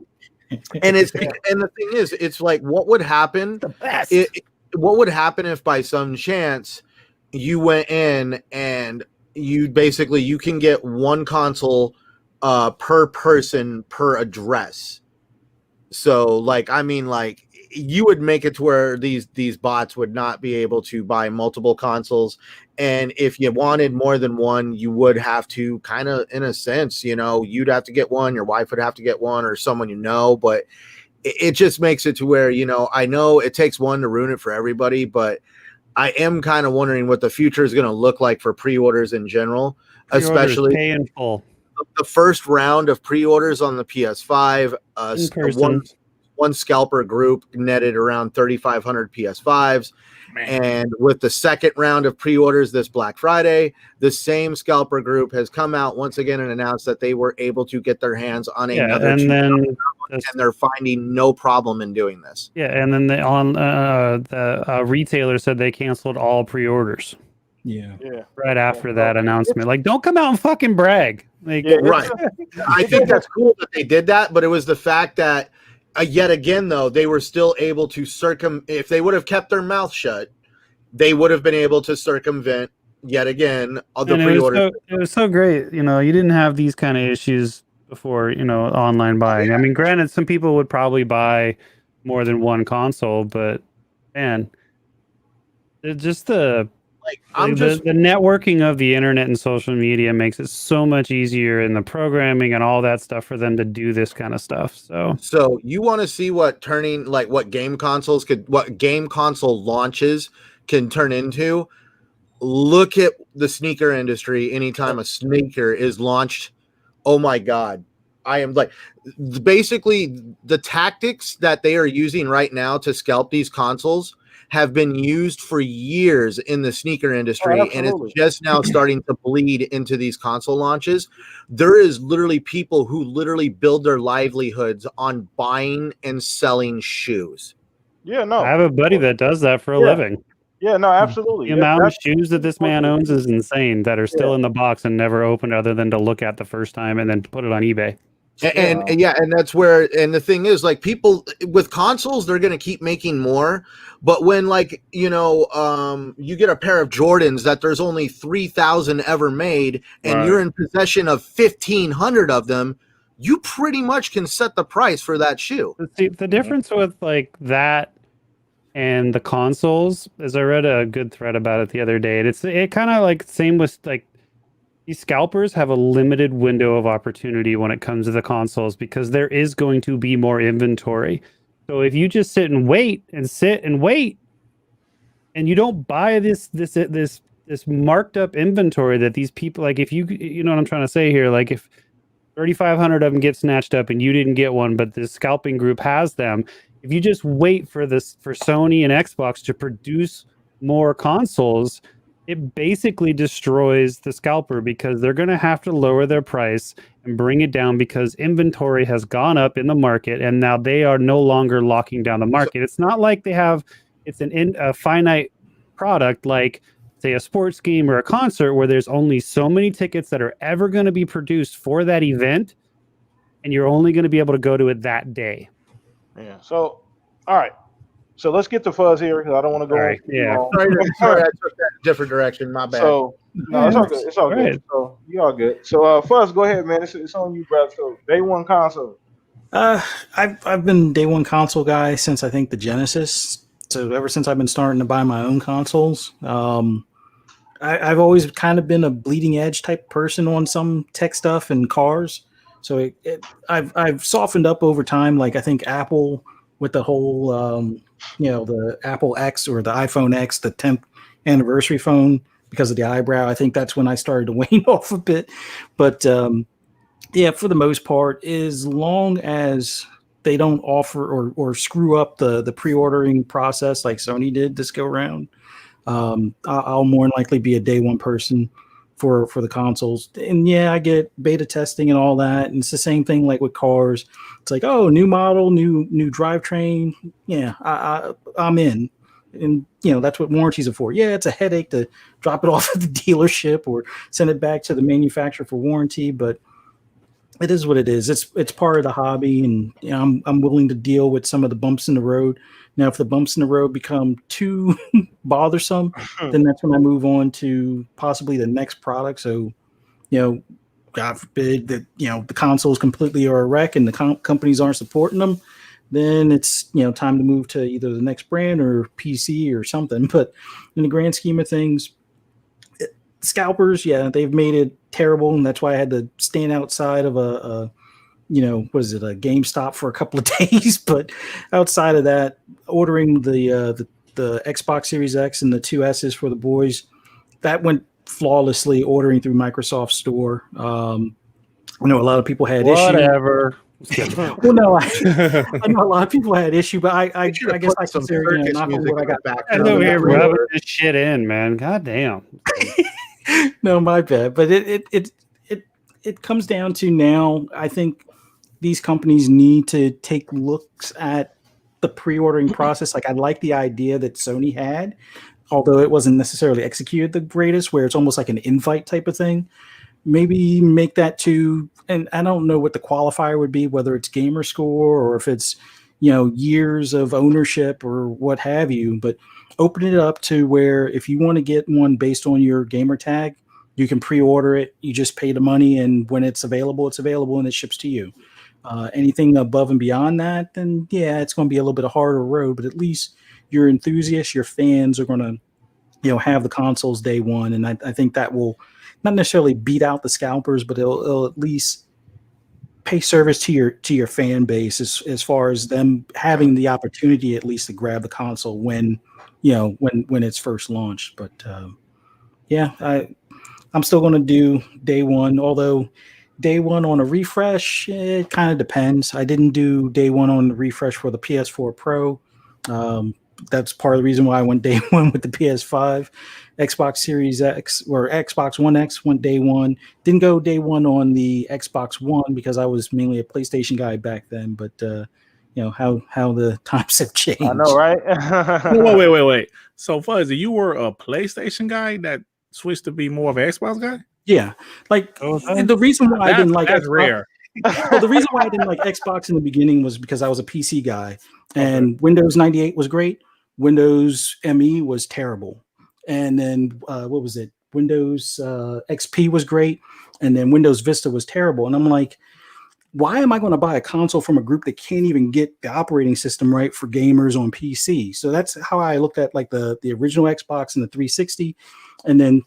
And it's and the thing is, it's like, what would happen? The best. What would happen if by some chance you went in and you basically you can get one console per person per address? So like, I mean, like, you would make it to where these bots would not be able to buy multiple consoles, and if you wanted more than one, you would have to kind of, in a sense, you know, you'd have to get one, your wife would have to get one, or someone you know. But it just makes it to where, you know, I know it takes one to ruin it for everybody, but I am kind of wondering what the future is going to look like for pre-orders in general, especially pay in full. The first round of pre-orders on the PS5, one scalper group netted around 3,500 PS5s. Man. And with the second round of pre-orders this Black Friday, the same scalper group has come out once again and announced that they were able to get their hands on another and they're finding no problem in doing this. Yeah, and then the retailer said they canceled all pre-orders. Yeah. Right after that announcement. Like, don't come out and fucking brag. Like, right. I think that's cool that they did that, but it was the fact that yet again, though, they were still able to if they would have kept their mouth shut, they would have been able to circumvent yet again the pre-order. It was so great. You know, you didn't have these kind of issues before, you know, online buying. I mean, granted, some people would probably buy more than one console, but man, just the networking of the internet and social media makes it so much easier, in the programming and all that stuff, for them to do this kind of stuff. So you want to see what game console launches can turn into? Look at the sneaker industry. Anytime a sneaker is launched, oh my God, I am like, basically the tactics that they are using right now to scalp these consoles have been used for years in the sneaker industry, and it's just now starting to bleed into these console launches. There is literally people who literally build their livelihoods on buying and selling shoes. Yeah, no. I have a buddy that does that for a living. Yeah, no, absolutely. The amount of shoes that this man owns is insane, that are still in the box and never opened other than to look at the first time and then put it on eBay. And that's where, and the thing is, like, people with consoles, they're going to keep making more. But when, like, you know, you get a pair of Jordans that there's only 3,000 ever made, and you're in possession of 1,500 of them, you pretty much can set the price for that shoe. See, the difference with like that and the consoles is, I read a good thread about it the other day. It kind of like same with like, these scalpers have a limited window of opportunity when it comes to the consoles, because there is going to be more inventory. So if you just sit and wait, and you don't buy this marked up inventory that these people, like, if you know what I'm trying to say here, like if 3,500 of them get snatched up and you didn't get one, but this scalping group has them, if you just wait for Sony and Xbox to produce more consoles, it basically destroys the scalper, because they're going to have to lower their price and bring it down, because inventory has gone up in the market, and now they are no longer locking down the market. It's not like it's a finite product, like say a sports game or a concert, where there's only so many tickets that are ever going to be produced for that event, and you're only going to be able to go to it that day. Yeah. So, all right. So let's get to Fuzz here, because I don't want to go. Right. Yeah. Sorry, I took that different direction. My bad. So no, it's all good. It's all good. So you all good. So Fuzz, go ahead, man. It's on you, brother. So day one console. I've been day one console guy since I think the Genesis. So ever since I've been starting to buy my own consoles, I've always kind of been a bleeding edge type person on some tech stuff and cars. So I've softened up over time. Like I think Apple with the whole the Apple X or the iPhone X, the 10th anniversary phone, because of the eyebrow. I think that's when I started to wane off a bit. But yeah, for the most part, as long as they don't offer or screw up the pre-ordering process like Sony did this go around, I'll more than likely be a day one person for the consoles. And yeah, I get beta testing and all that, and it's the same thing like with cars. It's like, oh, new model, new drivetrain. Yeah, I'm in. And that's what warranties are for. Yeah, it's a headache to drop it off at the dealership or send it back to the manufacturer for warranty, but it is what it is. It's part of the hobby, and I'm willing to deal with some of the bumps in the road. Now, if the bumps in the road become too bothersome, then that's when I move on to possibly the next product. So, God forbid that the consoles completely are a wreck and the companies aren't supporting them, then it's time to move to either the next brand or PC or something. But in the grand scheme of things, scalpers, yeah, they've made it terrible, and that's why I had to stand outside of a GameStop for a couple of days. But outside of that, ordering the Xbox Series X and the 2S's for the boys, that went flawlessly. Ordering through Microsoft Store. I know a lot of people had whatever. Well, no, I know a lot of people had issue, but I guess I consider knock on wood, I got back. I know here rubbing this shit in, man. God damn. No, my bad. But it comes down to now. I think these companies need to take looks at the pre-ordering process. Like I like the idea that Sony had, although it wasn't necessarily executed the greatest, where it's almost like an invite type of thing. Maybe make that to, and I don't know what the qualifier would be, whether it's gamer score or if it's, years of ownership or what have you, but open it up to where if you want to get one based on your gamer tag, you can pre-order it. You just pay the money, and when it's available and it ships to you. Anything above and beyond that, then yeah, it's going to be a little bit of harder road, but at least your enthusiasts, your fans are going to, have the consoles day one. And I think that will not necessarily beat out the scalpers, but it'll at least pay service to your fan base as far as them having the opportunity at least to grab the console when it's first launched. But yeah, I'm still going to do day one, although day one on a refresh, it kind of depends. I didn't do day one on the refresh for the PS4 Pro. That's part of the reason why I went day one with the PS5. Xbox Series X or Xbox One X went day one. Didn't go day one on the Xbox One because I was mainly a PlayStation guy back then. But how the times have changed. I know, right? Wait. So Fuzzy, you were a PlayStation guy that switched to be more of an Xbox guy? Yeah, like the reason why I didn't like that's Xbox, rare. Well, the reason why I didn't like Xbox in the beginning was because I was a PC guy, and Windows 98 was great. Windows ME was terrible. And then what was it? Windows XP was great. And then Windows Vista was terrible. And I'm like, why am I going to buy a console from a group that can't even get the operating system right for gamers on PC? So that's how I looked at like the original Xbox and the 360. And then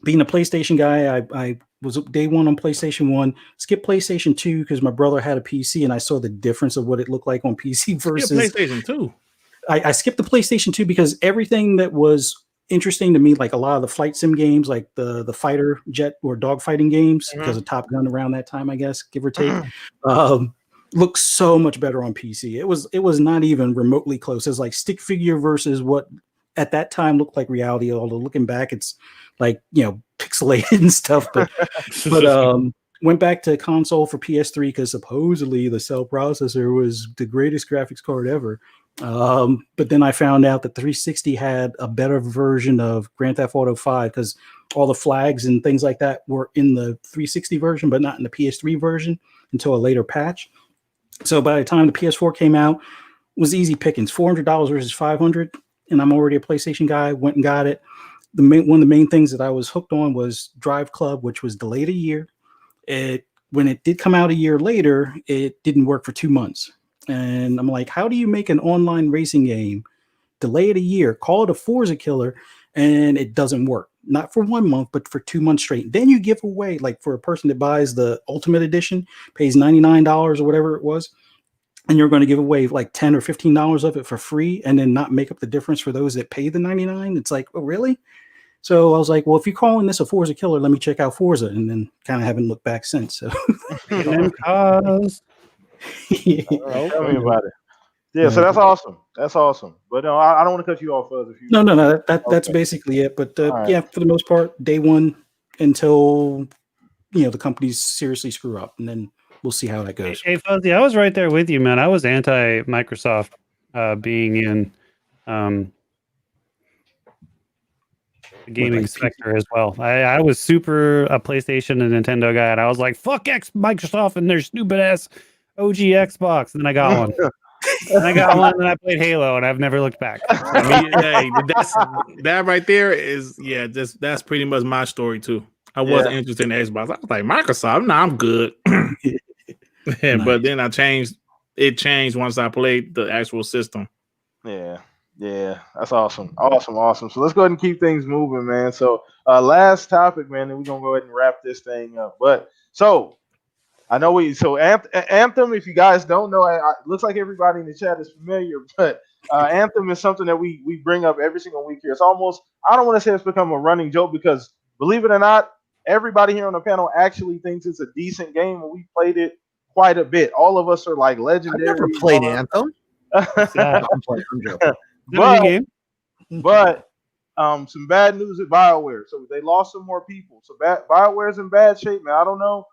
being a PlayStation guy, I was day one on PlayStation 1, skipped PlayStation 2 because my brother had a PC and I saw the difference of what it looked like on PC versus PlayStation 2. I skipped the PlayStation 2 because everything that was interesting to me, like a lot of the flight sim games, like the fighter jet or dogfighting games, because of Top Gun around that time, I guess, give or take, looks so much better on PC. It was not even remotely close. It's like stick figure versus what at that time looked like reality. Although looking back, it's like pixelated and stuff. But went back to console for PS3 because supposedly the cell processor was the greatest graphics card ever. But then I found out that 360 had a better version of Grand Theft Auto 5 because all the flags and things like that were in the 360 version, but not in the PS3 version until a later patch. So by the time the PS4 came out, it was easy pickings, $400 versus $500. And I'm already a PlayStation guy, went and got it. One of the main things that I was hooked on was Drive Club, which was delayed a year. When it did come out a year later, it didn't work for 2 months. And I'm like, how do you make an online racing game, delay it a year, call it a Forza killer, and it doesn't work? not for 1 month, but for 2 months straight. Then you give away, like for a person that buys the Ultimate Edition, pays $99 or whatever it was, and you're going to give away like $10 or $15 of it for free, and then not make up the difference for those that pay the $99. It's like, oh, really? So I was like, well, if you're calling this a Forza killer, let me check out Forza, and then kind of haven't looked back since. So, and then cause. Tell me about it. Yeah, so that's awesome. That's awesome. But I don't want to cut you off, Fuzz. No. That's basically it. But right. Yeah, for the most part, day one until the companies seriously screw up, and then we'll see how that goes. Hey, Fuzzy, I was right there with you, man. I was anti Microsoft being in the gaming sector as well. I was super a PlayStation and Nintendo guy, and I was like, fuck Microsoft and their stupid ass OG Xbox. And then I got one. And I got one, and I played Halo, and I've never looked back. I mean, hey, that right there is that's pretty much my story too. I wasn't interested in Xbox. I was like, Microsoft, no, I'm good. Nice. But then it changed once I played the actual system. Yeah, that's awesome. So let's go ahead and keep things moving, man. So last topic, man, and we're gonna go ahead and wrap this thing up. But so I know Anthem, if you guys don't know, it looks like everybody in the chat is familiar, but Anthem is something that we bring up every single week here. It's almost, I don't want to say it's become a running joke, because believe it or not, everybody here on the panel actually thinks it's a decent game, and we played it quite a bit. All of us are like legendary. I've never played Anthem. I'm joking. But some bad news at Bioware. So they lost some more people. So Bioware's in bad shape, man. I don't know.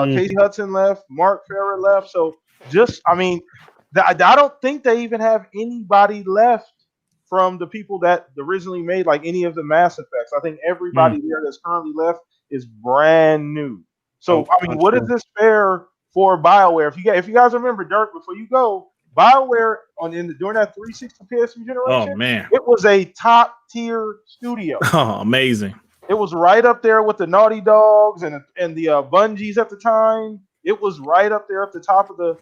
Casey Hudson left. Mark Farrer left. So I don't think they even have anybody left from the people that originally made like any of the Mass Effects. I think everybody there that's currently left is brand new. So what is this fair for Bioware? If you guys remember, Dirk, before you go, Bioware during that 360 PS3 generation, oh man, it was a top tier studio. Oh, amazing! It was right up there with the Naughty Dogs and the Bungies at the time. It was right up there at the top of the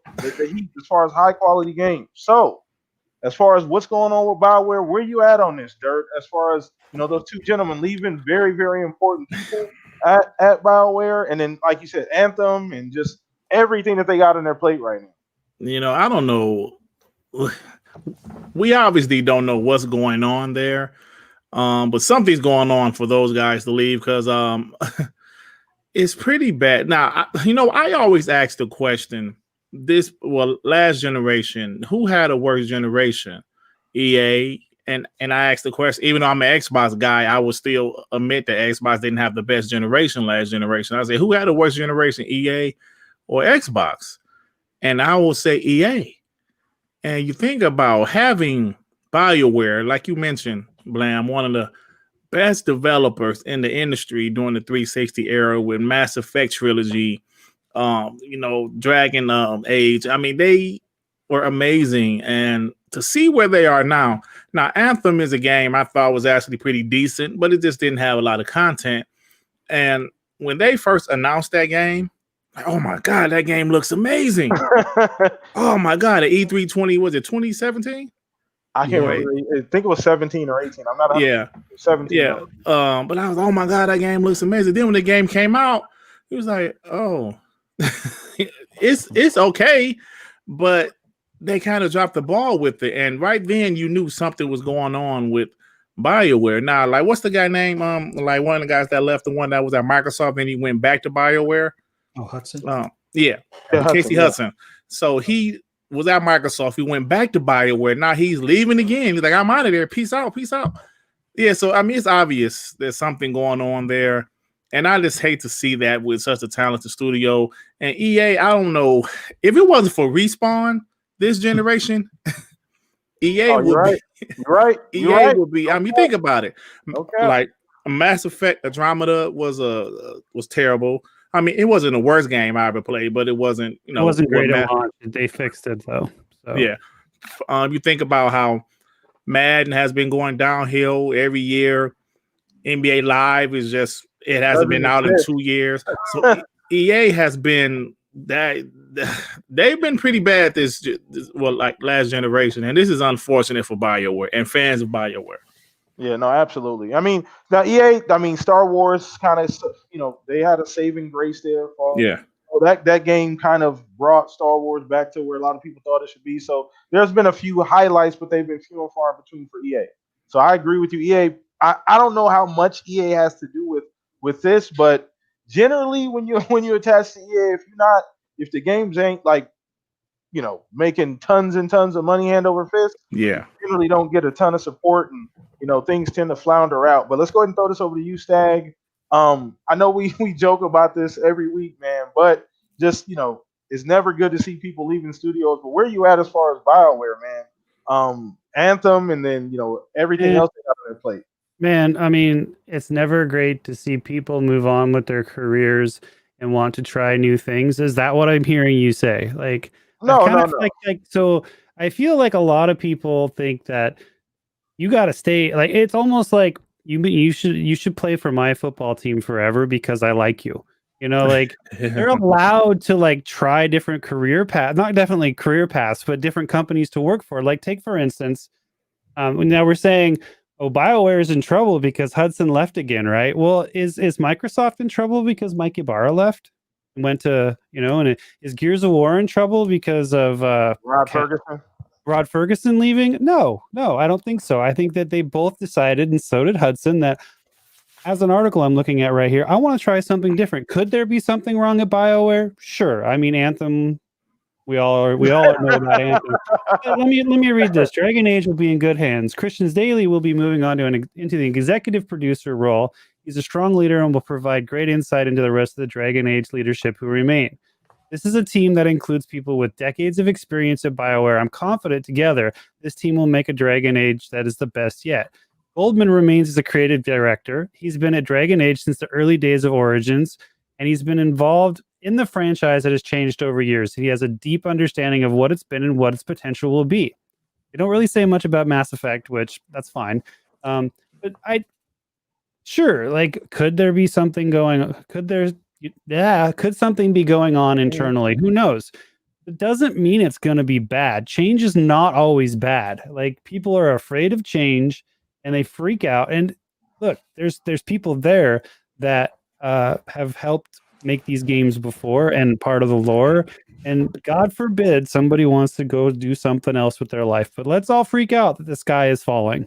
heap as far as high quality games. So, as far as what's going on with Bioware, where you at on this, Dirt? As far as those two gentlemen leaving very, very important people at Bioware, and then like you said, Anthem, and just everything that they got on their plate right now. I don't know. We obviously don't know what's going on there. But something's going on for those guys to leave, because it's pretty bad. Now, I always ask the question, last generation, who had a worse generation? EA. And I asked the question, even though I'm an Xbox guy, I would still admit that Xbox didn't have the best generation last generation. I say, who had a worse generation, EA or Xbox? And I will say EA. And you think about having BioWare, like you mentioned, Blam, one of the best developers in the industry during the 360 era with Mass Effect trilogy, Dragon Age. I mean, they were amazing. And to see where they are now Anthem is a game I thought was actually pretty decent, but it just didn't have a lot of content. And when they first announced that game, like, oh my God, that game looks amazing. Oh my God, at E3 2017? I can't remember. I think it was 17 or 18. I'm not. Yeah, 17. Yeah. But I was, oh my God, that game looks amazing. Then when the game came out, it was like, oh, it's okay, but they kind of dropped the ball with it. And right then, you knew something was going on with BioWare. Now, like, what's the guy name? Like one of the guys that left, the one that was at Microsoft, and he went back to BioWare. Oh, Hudson. Casey Hudson. So he was at Microsoft. He went back to BioWare. Now he's leaving again. He's like, I'm out of there. Peace out. Yeah, so I mean, it's obvious there's something going on there. And I just hate to see that with such a talented studio. And EA, I don't know. If it wasn't for Respawn this generation, EA would right. be. Right. EA would be. I mean, think about it. Okay. Like Mass Effect Andromeda was terrible. I mean, it wasn't the worst game I ever played, but it wasn't, it wasn't great at launch. They fixed it though. So. Yeah. You think about how Madden has been going downhill every year. NBA Live is just, it hasn't been out in 2 years. So EA has been that they've been pretty bad like last generation, and this is unfortunate for BioWare and fans of BioWare. Yeah, no, absolutely. I mean, now EA, I mean, Star Wars kind of, they had a saving grace there for Yeah. that game kind of brought Star Wars back to where a lot of people thought it should be. So there's been a few highlights, but they've been few and far in between for EA. So I agree with you. I don't know how much EA has to do with this, but generally when you when you attach to EA, if the games ain't like making tons and tons of money hand over fist, Yeah. generally don't get a ton of support, and things tend to flounder out. But let's go ahead and throw this over to you, Stag. I know we joke about this every week, man, but just it's never good to see people leaving studios. But where you at as far as Bioware, man? Anthem, and then everything Man, else they got on their plate. man, I mean, it's never great to see people move on with their careers and want to try new things. Is that what I'm hearing you say? Like, I've No, kind no, of no. so I feel like a lot of people think that you got to stay. Like, it's almost like you should play for my football team forever because I like you. Like they're allowed to like try different career paths, not definitely career paths, but different companies to work for. Like, take for instance, now we're saying, oh, BioWare is in trouble because Hudson left again, right? Well, is Microsoft in trouble because Mike Ibarra left and went to, and is Gears of War in trouble because of Rod Ferguson. Rod Ferguson leaving? No, I don't think so. I think that they both decided, and so did Hudson, that as an article I'm looking at right here, I want to try something different. Could there be something wrong at BioWare? Sure. I mean, Anthem, we all know about Anthem. Let me read this. Dragon Age will be in good hands. Christians Daly will be moving on into the executive producer role. He's a strong leader and will provide great insight into the rest of the Dragon Age leadership who remain. This is a team that includes people with decades of experience at BioWare. I'm confident together this team will make a Dragon Age that is the best yet. Goldman remains as a creative director. He's been at Dragon Age since the early days of Origins, and he's been involved in the franchise that has changed over years. He has a deep understanding of what it's been and what its potential will be. They don't really say much about Mass Effect, which that's fine. But like, could there be something going? Could something be going on internally? Who knows? It doesn't mean it's going to be bad. Change is not always bad. Like, people are afraid of change and they freak out. And look, there's people there that have helped make these games before and part of the lore. And God forbid somebody wants to go do something else with their life. But let's all freak out that the sky is falling.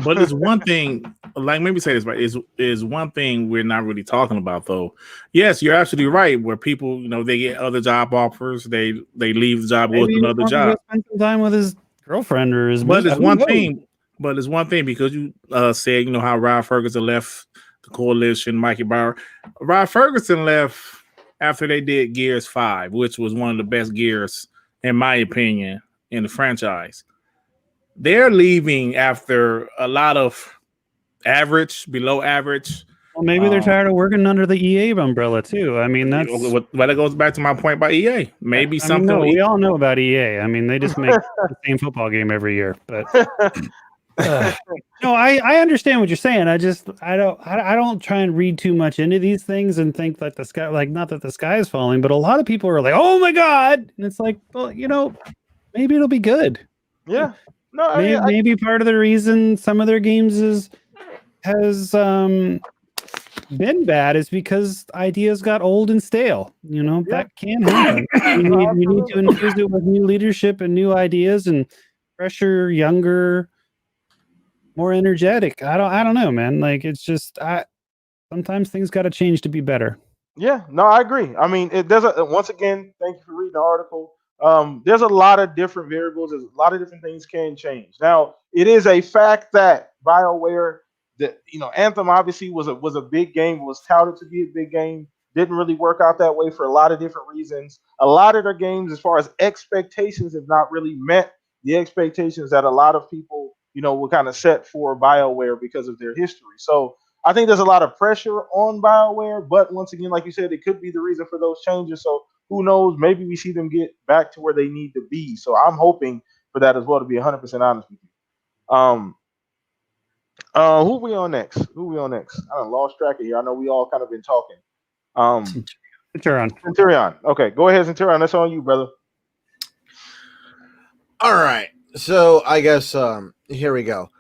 But it's one thing, like, maybe say this right, is one thing we're not really talking about, though. Yes, you're absolutely right. Where people, they get other job offers, they leave the job, go to another job. Spend some time with his girlfriend or his. But it's one thing. But it's one thing because you said, how Rod Ferguson left the coalition, Mikey Bauer. Rod Ferguson left after they did Gears 5, which was one of the best Gears, in my opinion, in the franchise. They're leaving after a lot of average, below average. Well, maybe they're tired of working under the EA umbrella too. I mean, that's. But it goes back to my point about EA. Maybe something. No, we all know about EA. I mean, they just make the same football game every year. But no, I understand what you're saying. I don't try and read too much into these things and think that the sky, like, not that the sky is falling, but a lot of people are like, "Oh my god!" And it's like, well, maybe it'll be good. Yeah. No, maybe part of the reason some of their games has been bad is because ideas got old and stale. That can happen. We need to infuse it with new leadership and new ideas and fresher, younger, more energetic. I don't know, man. Like, it's just sometimes things got to change to be better. Yeah, no, I agree. I mean, it doesn't. Once again, thank you for reading the article. There's a lot of different variables. There's a lot of different things can change. Now, it is a fact that BioWare, that Anthem obviously was a big game, was touted to be a big game. Didn't really work out that way for a lot of different reasons. A lot of their games, as far as expectations, have not really met the expectations that a lot of people, were kind of set for BioWare because of their history. So I think there's a lot of pressure on BioWare, but once again, like you said, it could be the reason for those changes. So who knows? Maybe we see them get back to where they need to be. So I'm hoping for that as well, to be 100% honest with you. Who we on next? I done lost track of here. I know we all kind of been talking. Centurion. Okay, go ahead, Centurion. That's on you, brother. All right. So I guess here we go.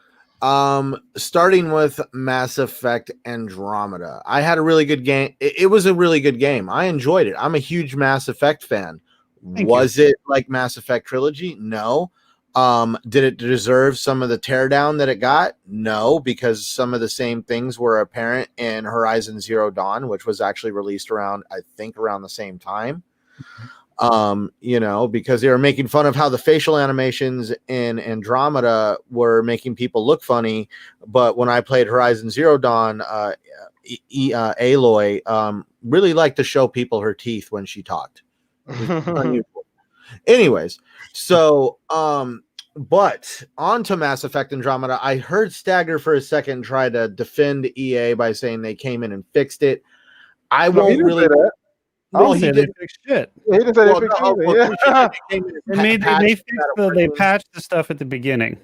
Starting with Mass Effect Andromeda. I had a really good game. It was a really good game. I enjoyed it. I'm a huge Mass Effect fan. Was it like Mass Effect Trilogy? No. Did it deserve some of the teardown that it got? No, because some of the same things were apparent in Horizon Zero Dawn, which was actually released around the same time. Because they were making fun of how the facial animations in Andromeda were making people look funny. But when I played Horizon Zero Dawn, Aloy really liked to show people her teeth when she talked. Unusual. Anyways, so but on to Mass Effect Andromeda. I heard Stagger for a second try to defend EA by saying they came in and fixed it. I won't really. Well, he didn't fix shit. He didn't say they fixed shit. They patched the stuff at the beginning.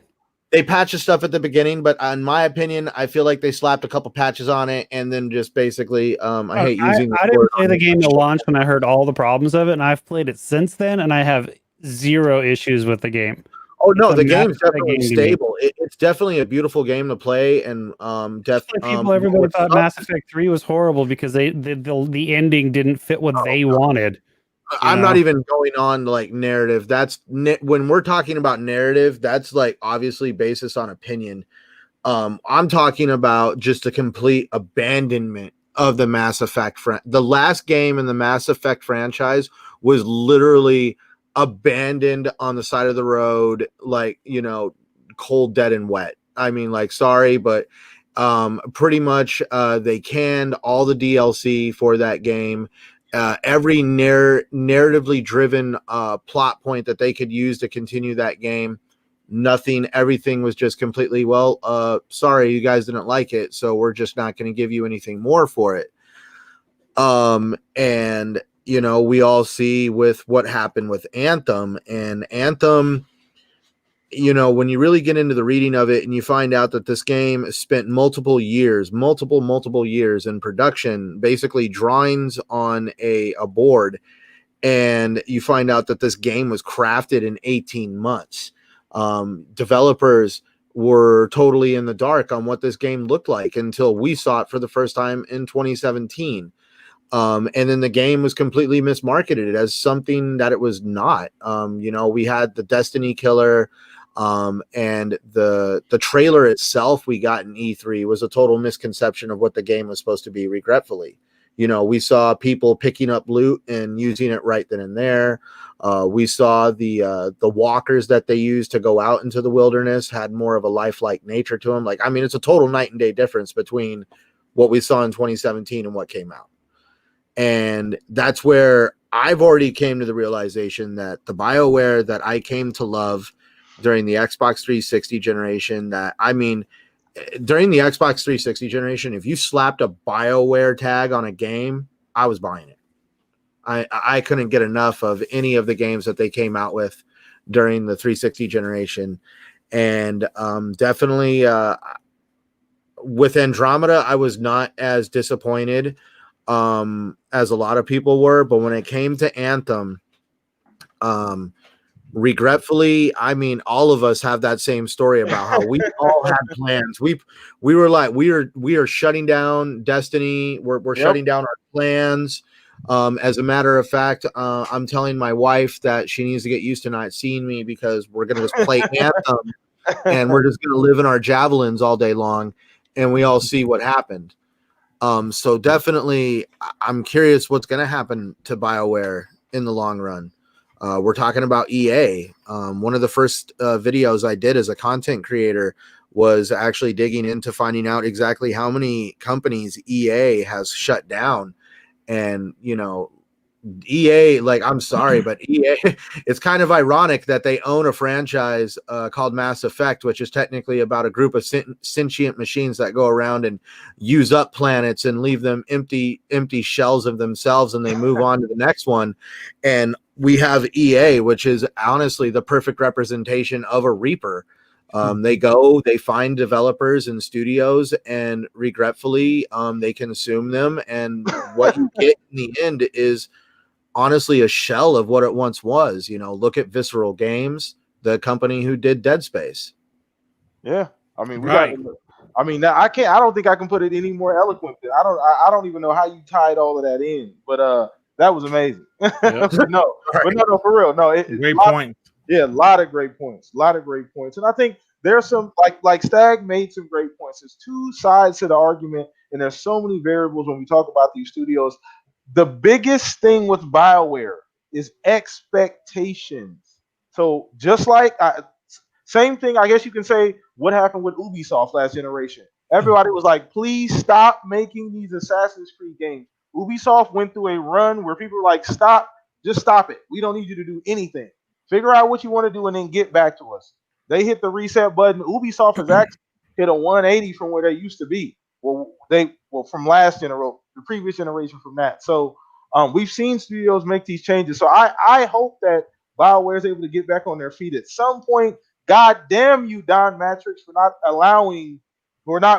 They patched the stuff at the beginning, but in my opinion, I feel like they slapped a couple patches on it and then just basically, I didn't play the game at launch when I heard all the problems of it, and I've played it since then, and I have zero issues with the game. Oh no, the game's definitely stable. It's definitely a beautiful game to play, and everybody thought Mass Effect 3 was horrible because the ending didn't fit what they wanted. I'm not even going on like narrative. That's when we're talking about narrative, that's like obviously basis on opinion. I'm talking about just a complete abandonment of the Mass Effect. The last game in the Mass Effect franchise was literally abandoned on the side of the road, like, cold, dead, and wet. I mean, like, sorry, but pretty much they canned all the DLC for that game. Every narratively driven plot point that they could use to continue that game, nothing. Everything was just completely, sorry, you guys didn't like it, so we're just not going to give you anything more for it. And we all see with what happened with Anthem, and Anthem, when you really get into the reading of it and you find out that this game spent multiple years in production, basically drawings on a board, and you find out that this game was crafted in 18 months. Developers were totally in the dark on what this game looked like until we saw it for the first time in 2017. And then the game was completely mismarketed as something that it was not. We had the Destiny killer, and the trailer itself we got in E3 was a total misconception of what the game was supposed to be, regretfully. We saw people picking up loot and using it right then and there. We saw the walkers that they used to go out into the wilderness had more of a lifelike nature to them. It's a total night and day difference between what we saw in 2017 and what came out. And that's where I've already came to the realization that the Bioware that I came to love during the Xbox 360 generation, during the Xbox 360 generation, if you slapped a Bioware tag on a game, I was buying it. I couldn't get enough of any of the games that they came out with during the 360 generation. And definitely with Andromeda, I was not as disappointed as a lot of people were, but when it came to Anthem, regretfully, all of us have that same story about how we all had plans. We were like, we are shutting down Destiny. We're shutting down our plans. As a matter of fact, I'm telling my wife that she needs to get used to not seeing me because we're gonna just play Anthem and we're just gonna live in our javelins all day long, and we all see what happened. So definitely, I'm curious what's going to happen to BioWare in the long run. We're talking about EA. One of the first videos I did as a content creator was actually digging into finding out exactly how many companies EA has shut down. And, EA, I'm sorry, but EA, it's kind of ironic that they own a franchise called Mass Effect, which is technically about a group of sentient machines that go around and use up planets and leave them empty shells of themselves, and they move on to the next one. And we have EA, which is honestly the perfect representation of a Reaper. They find developers and studios, and regretfully, they consume them. And what you get in the end is honestly a shell of what it once was. Look at Visceral Games, the company who did Dead Space. Yeah. I mean, we Right. got. I mean, I can't. I don't think I can put it any more eloquent. I don't even know how you tied all of that in. But that was amazing. Yep. but no, Right. but no, for real. No, Great point. yeah, a lot of great points. A lot of great points. And I think there's some like Stag made some great points. There's two sides to the argument, and there's so many variables when we talk about these studios. The biggest thing with BioWare is expectations. So just like same thing, I guess you can say what happened with Ubisoft last generation. Everybody was like, please stop making these Assassin's Creed games. Ubisoft went through a run where people were like, just stop it. We don't need you to do anything. Figure out what you want to do and then get back to us. They hit the reset button. Ubisoft has actually hit a 180 from where they used to be. Well, from last generation, the previous generation from that. So we've seen studios make these changes. So I hope that BioWare is able to get back on their feet at some point. God damn you, Don Matrix, for not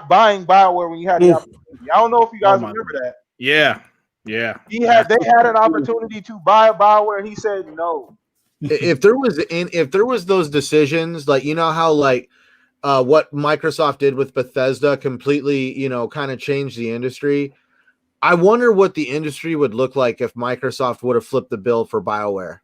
buying BioWare when you had the opportunity. I don't know if you guys remember that. Yeah. They had an opportunity to buy BioWare and he said no. If there was those decisions, like how what Microsoft did with Bethesda completely, kind of changed the industry. I wonder what the industry would look like if Microsoft would have flipped the bill for BioWare.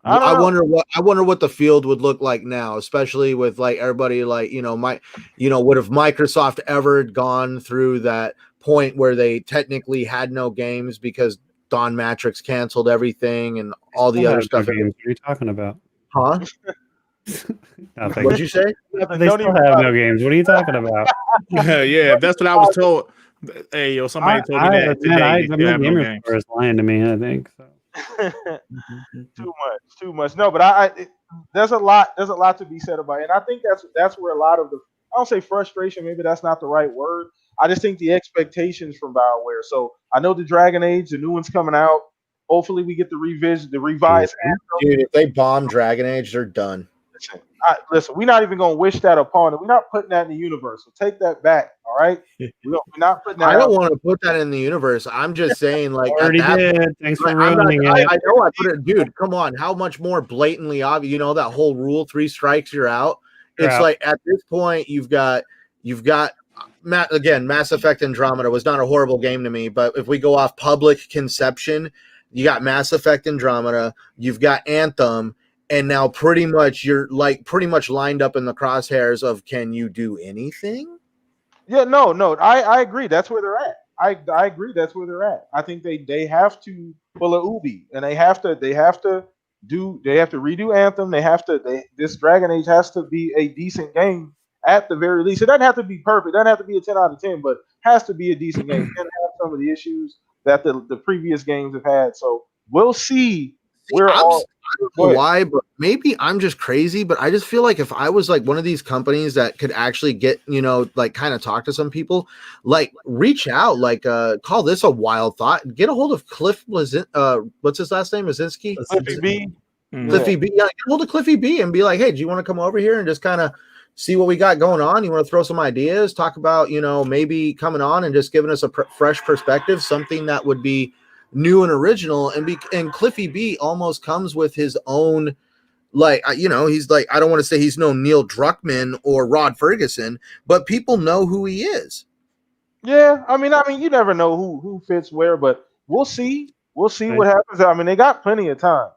I wonder what the field would look like now, especially with like everybody would have Microsoft ever gone through that point where they technically had no games because Don Matrix canceled everything and all the other stuff. What are you talking about? Huh? What'd you say? They still have no games. What are you talking about? Yeah, that's what I was told. Hey, somebody told me that today. The gamer store is lying to me, I think. So. Too much. No, but there's a lot to be said about it. And I think that's where a lot of I don't say frustration, maybe that's not the right word. I just think the expectations from BioWare. So I know the Dragon Age, the new one's coming out. Hopefully we get the revised Dude, if they bomb Dragon Age, they're done. Listen, we're not even going to wish that upon it. We're not putting that in the universe. So take that back, all right? We're not putting that I don't want to put that in the universe. I'm just saying, like, already did. Thanks for ruining it. I know I put it, dude. Come on, how much more blatantly obvious? That whole rule: 3 strikes, you're out. It's like at this point, you've got again, Mass Effect Andromeda was not a horrible game to me, but if we go off public conception, you got Mass Effect Andromeda, you've got Anthem. And now pretty much you're pretty much lined up in the crosshairs of can you do anything? Yeah, no. I agree. That's where they're at. I agree that's where they're at. I think they have to pull a Ubi and they have to redo Anthem. This Dragon Age has to be a decent game at the very least. It doesn't have to be perfect. It doesn't have to be a 10 out of 10, but has to be a decent game. It can't have some of the issues that the previous games have had. So we'll see. I don't know why, but maybe I'm just crazy, but I just feel like if I was like one of these companies that could actually get, kind of talk to some people, like reach out, call this a wild thought, get a hold of Cliff, what's his last name? Azinski? Cliffy B. Cliffy B. Yeah, get a hold of Cliffy B and be like, hey, do you want to come over here and just kind of see what we got going on? You want to throw some ideas, talk about, maybe coming on and just giving us a fresh perspective, something that would be new and original, and Cliffy B almost comes with his own, he's like, I don't want to say he's no Neil Druckmann or Rod Ferguson, but people know who he is. Yeah, I mean, you never know who fits where, but we'll see. We'll see what happens. I mean, they got plenty of time.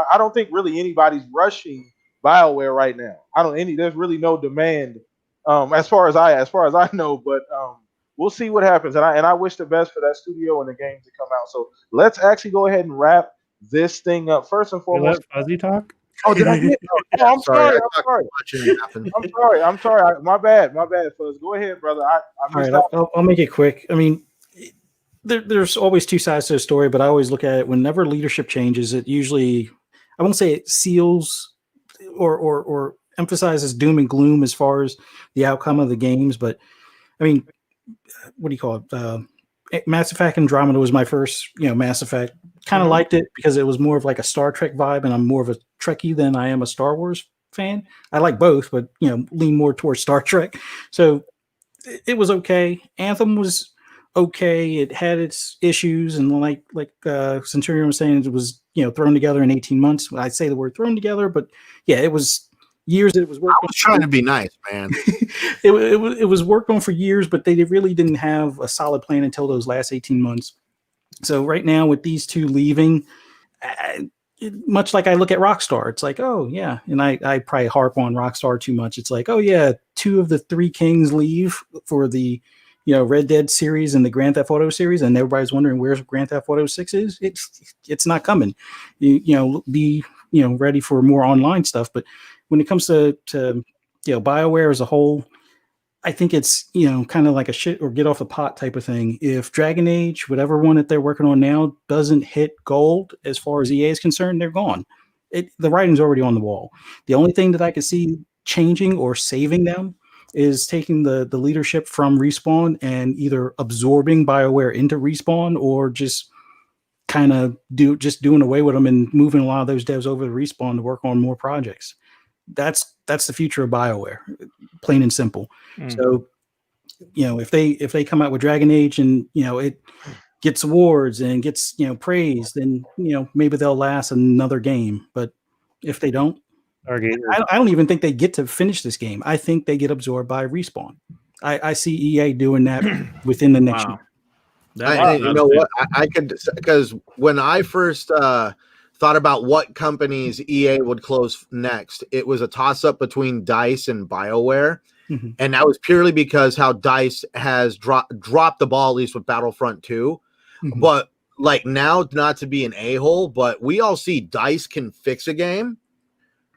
I don't think really anybody's rushing BioWare right now. There's really no demand, as far as I know, but we'll see what happens, and I wish the best for that studio and the games to come out. So let's actually go ahead and wrap this thing up. First and foremost, Fuzzy talk. Oh, did I get? Oh, I'm sorry. I'm sorry. My bad, Fuzz. Go ahead, brother. I missed out. I'll make it quick. I mean, there's always two sides to the story, but I always look at it whenever leadership changes. It usually, I won't say it seals or emphasizes doom and gloom as far as the outcome of the games, but I mean, what do you call it? Mass Effect Andromeda was my first, Mass Effect. Kind of liked it because it was more of like a Star Trek vibe, and I'm more of a Trekkie than I am a Star Wars fan. I like both, but lean more towards Star Trek. So it was okay. Anthem was okay. It had its issues, and like Centurion was saying, it was thrown together in 18 months. I say the word thrown together, but yeah, it was years that it was worked I was trying to be nice, man. it was worked on for years, but they really didn't have a solid plan until those last 18 months. So right now with these two leaving, much like I look at Rockstar, it's like, oh yeah, and I probably harp on Rockstar too much. It's like, oh yeah, 2 of the 3 kings leave for the Red Dead series and the Grand Theft Auto series, and everybody's wondering where's Grand Theft Auto 6 is. It's not coming. Be ready for more online stuff. But when it comes to BioWare as a whole, I think it's kind of like a shit or get off the pot type of thing. If Dragon Age, whatever one that they're working on now, doesn't hit gold as far as EA is concerned, they're gone. The writing's already on the wall. The only thing that I could see changing or saving them is taking the leadership from Respawn and either absorbing BioWare into Respawn or just kind of doing away with them and moving a lot of those devs over to Respawn to work on more projects. That's the future of BioWare, plain and simple. So, if they come out with Dragon Age and it gets awards and gets praise, then maybe they'll last another game. But if they don't, I don't even think they get to finish this game. I think they get absorbed by Respawn. I see EA doing that within the next year. You know what? I could, because when I first thought about what companies EA would close next, it was a toss-up between DICE and BioWare. Mm-hmm. And that was purely because how DICE has dropped the ball, at least with Battlefront 2. Mm-hmm. But like now, not to be an a-hole, but we all see DICE can fix a game.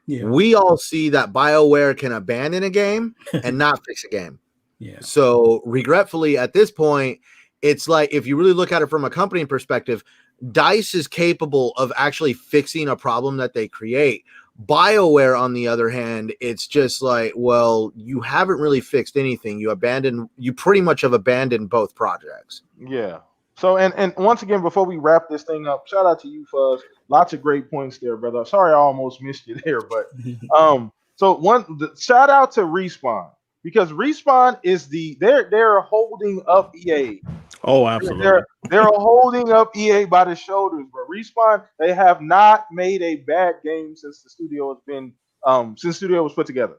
Yeah. We all see that BioWare can abandon a game and not fix a game. Yeah. So regretfully, at this point, it's like, if you really look at it from a company perspective, DICE is capable of actually fixing a problem that they create. BioWare, on the other hand, it's just like, well, you haven't really fixed anything. You pretty much have abandoned both projects. Yeah. So, and once again, before we wrap this thing up, shout out to you, Fuzz. Lots of great points there, brother. Sorry, I almost missed you there, but shout out to Respawn, because Respawn is they're holding up EA. Oh, absolutely. They're holding up EA by the shoulders, bro. Respawn, they have not made a bad game since the studio has been since the studio was put together.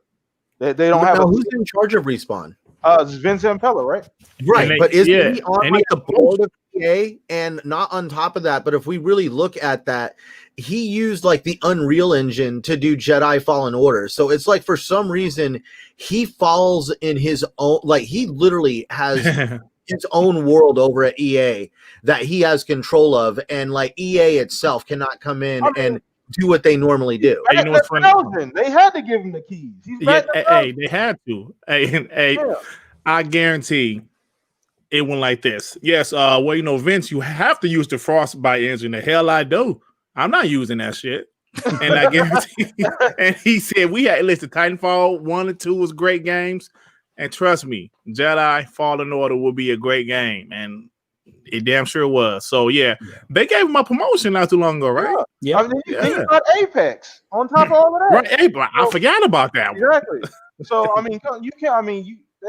They don't have. Who's in charge of Respawn? It's Vince Zampella, right? Right, but isn't he on the board of EA? And not on top of that, but if we really look at that, he used like the Unreal Engine to do Jedi Fallen Order. So it's like, for some reason, he falls in his own, like he literally has his own world over at EA that he has control of, and like EA itself cannot come in and do what they normally do. They had to give him the keys. They had to. I guarantee it went like this. Yes, Vince, you have to use the Frostbite engine. The hell I do. I'm not using that shit. And I guarantee. And he said, Titanfall 1 and 2 was great games. And trust me, Jedi Fallen Order will be a great game. And it damn sure was. So, yeah. They gave him a promotion not too long ago, right? Yeah. I mean, he got Apex on top of all of that. Right. I forgot about that one. Exactly. So, I mean,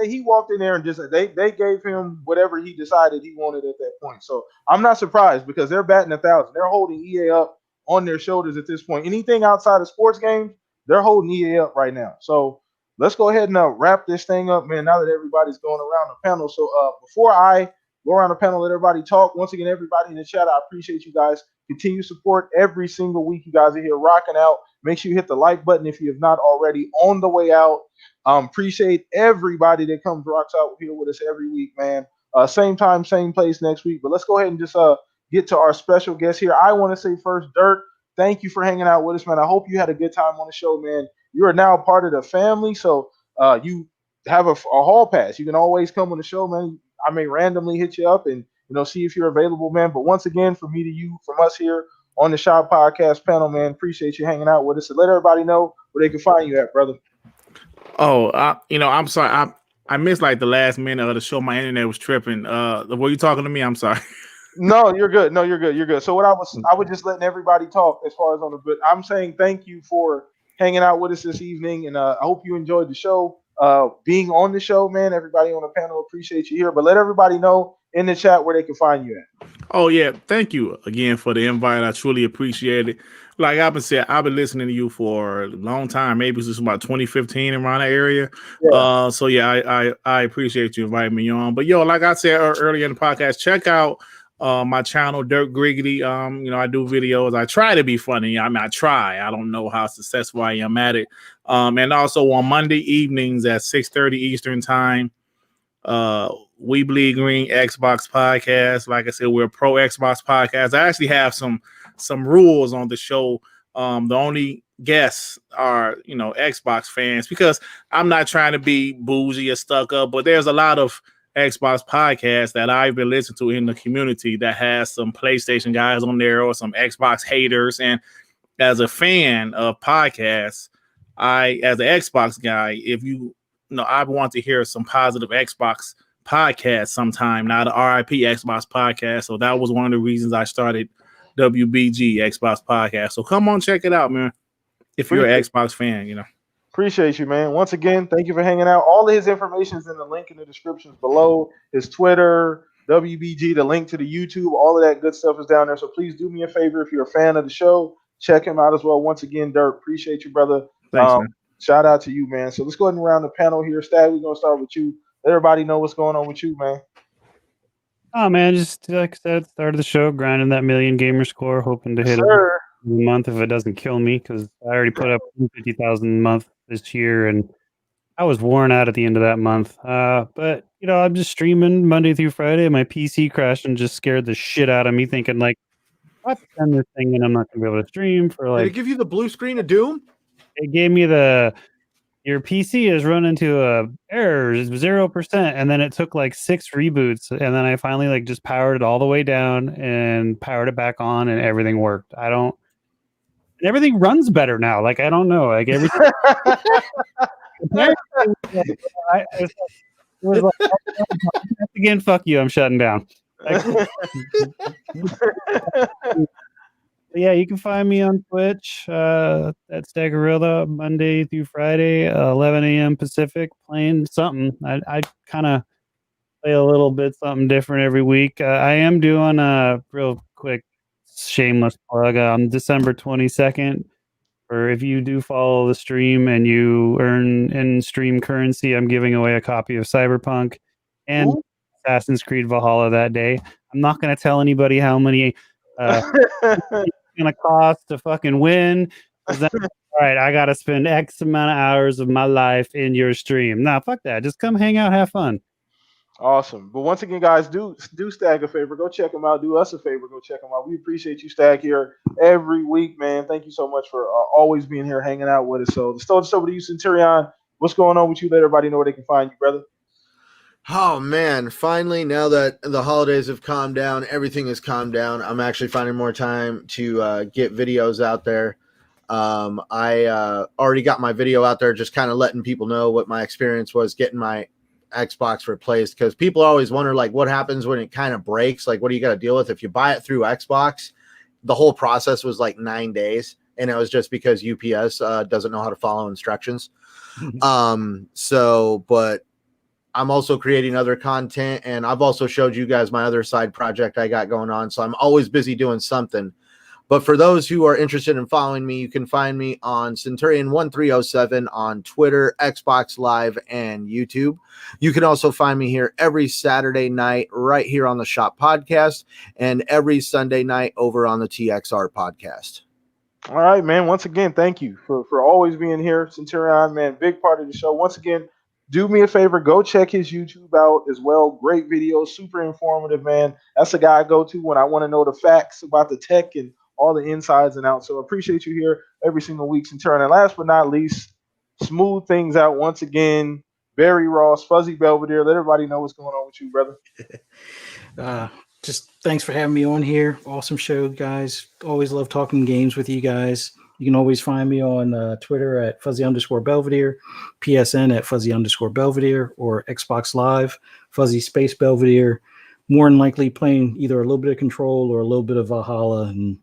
he walked in there and just they gave him whatever he decided he wanted at that point. So I'm not surprised, because they're batting 1,000. They're holding EA up on their shoulders at this point. Anything outside of sports games, they're holding EA up right now. So let's go ahead and wrap this thing up, man, now that everybody's going around the panel. So before I go around the panel, let everybody talk. Once again, everybody in the chat, I appreciate you guys. Continue support every single week. You guys are here rocking out. Make sure you hit the like button if you have not already on the way out. Appreciate everybody that rocks out here with us every week, man. Same time, same place next week. But let's go ahead and just get to our special guest here. I want to say first, Dirk, thank you for hanging out with us, man. I hope you had a good time on the show, man. You are now part of the family, so you have a hall pass. You can always come on the show, man. I may randomly hit you up and see if you're available, man. But once again, from me to you, from us here on the Shop Podcast panel, man, appreciate you hanging out with us. And let everybody know where they can find you at, brother. Oh, I'm sorry. I missed like the last minute of the show. My internet was tripping. Were you talking to me? I'm sorry. No, you're good. You're good. So what I was just letting everybody talk as far as on the good. I'm saying thank you for hanging out with us this evening, and I hope you enjoyed the show. Being on the show, man. Everybody on the panel, appreciate you here. But let everybody know in the chat where they can find you at. Oh yeah, thank you again for the invite. I truly appreciate it. Like I've been saying, I've been listening to you for a long time. Maybe since about 2015 around that area. Yeah. So yeah, I appreciate you inviting me on. But yo, like I said earlier in the podcast, check out my channel, Dirt Griggity. I do videos. I try to be funny. I mean, I try. I don't know how successful I am at it. And also on Monday evenings at 6:30 Eastern time. We Bleed Green Xbox podcast. Like I said, we're a pro Xbox podcast. I actually have some rules on the show. The only guests are Xbox fans, because I'm not trying to be bougie or stuck up, but there's a lot of Xbox podcasts that I've been listening to in the community that has some PlayStation guys on there or some Xbox haters. And as a fan of podcasts, as an Xbox guy, I want to hear some positive Xbox podcast sometime, not an RIP Xbox podcast. So that was one of the reasons I started WBG Xbox podcast. So come on, check it out, man. If you're an Xbox fan, Appreciate you, man. Once again, thank you for hanging out. All of his information is in the link in the descriptions below. His Twitter, WBG, the link to the YouTube, all of that good stuff is down there. So please do me a favor. If you're a fan of the show, check him out as well. Once again, Dirk, appreciate you, brother. Thanks, man. Shout out to you, man. So let's go ahead and round the panel here. Stag, we're going to start with you. Let everybody know what's going on with you, man. Oh, man, just like I said, started the show, grinding that million gamer score, hoping to hit it a month if it doesn't kill me, because I already put up 50,000 a month this year, and I was worn out at the end of that month. But, I'm just streaming Monday through Friday. My PC crashed and just scared the shit out of me, thinking, like, I've done this thing and I'm not going to be able to stream for, like... Did it give you the blue screen of doom? It gave me your PC is run into a error 0%, and then it took like 6 reboots, and then I finally just powered it all the way down and powered it back on, and everything worked. Everything runs better now. Like, I don't know. Like, everything. It was like, again, fuck you. I'm shutting down. Yeah, you can find me on Twitch at Staggerilla Monday through Friday, 11 a.m. Pacific, playing something. I kind of play a little bit something different every week. I am doing a real quick shameless plug on December 22nd. Or if you do follow the stream and you earn in-stream currency, I'm giving away a copy of Cyberpunk and Assassin's Creed Valhalla that day. I'm not going to tell anybody how many going to cost to fucking win. All right, I got to spend X amount of hours of my life in your stream. Nah, fuck that. Just come hang out, have fun. Awesome. But once again, guys, do Stag a favor. Go check him out. Do us a favor. Go check him out. We appreciate you, Stag, here every week, man. Thank you so much for always being here, hanging out with us. So let's throw this over to you, Centurion. What's going on with you? Let everybody know where they can find you, brother. Oh, man. Finally, now that the holidays have calmed down, everything has calmed down, I'm actually finding more time to get videos out there. I already got my video out there, just kind of letting people know what my experience was getting my Xbox replaced, because people always wonder, like, what happens when it kind of breaks? Like, what do you got to deal with? If you buy it through Xbox, the whole process was like 9 days, and it was just because UPS doesn't know how to follow instructions. But I'm also creating other content, and I've also showed you guys my other side project I got going on, so I'm always busy doing something. But for those who are interested in following me, you can find me on Centurion1307 on Twitter, Xbox Live, and YouTube. You can also find me here every Saturday night right here on the Shop Podcast, and every Sunday night over on the TXR Podcast. All right, man. Once again, thank you for always being here, Centurion, man. Big part of the show. Once again, do me a favor, go check his YouTube out as well. Great videos, super informative, man. That's the guy I go to when I want to know the facts about the tech and all the insides and outs. So appreciate you here every single week, Centurion. And last but not least, smooth things out once again, Barry Ross, Fuzzy Belvedere. Let everybody know what's going on with you, brother. Just thanks for having me on here. Awesome show, guys. Always love talking games with you guys. You can always find me on Twitter at Fuzzy_Belvedere, PSN at Fuzzy_Belvedere, or Xbox Live, Fuzzy Space Belvedere. More than likely playing either a little bit of Control or a little bit of Valhalla, and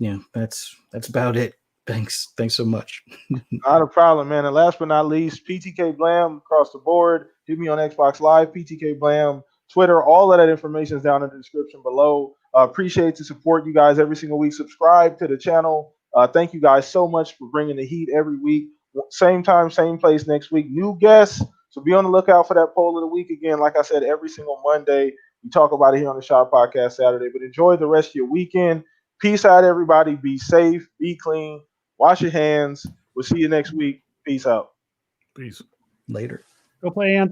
yeah, that's about it. Thanks so much. Not a problem, man. And last but not least, PTK Blam across the board. Hit me on Xbox Live, PTK Blam, Twitter. All of that information is down in the description below. Appreciate the support, you guys, every single week. Subscribe to the channel. Thank you guys so much for bringing the heat every week. Same time, same place next week. New guests. So be on the lookout for that poll of the week. Again, like I said, every single Monday. We talk about it here on the Shop Podcast Saturday. But enjoy the rest of your weekend. Peace out, everybody. Be safe. Be clean. Wash your hands. We'll see you next week. Peace out. Peace. Later. Go play Anthem.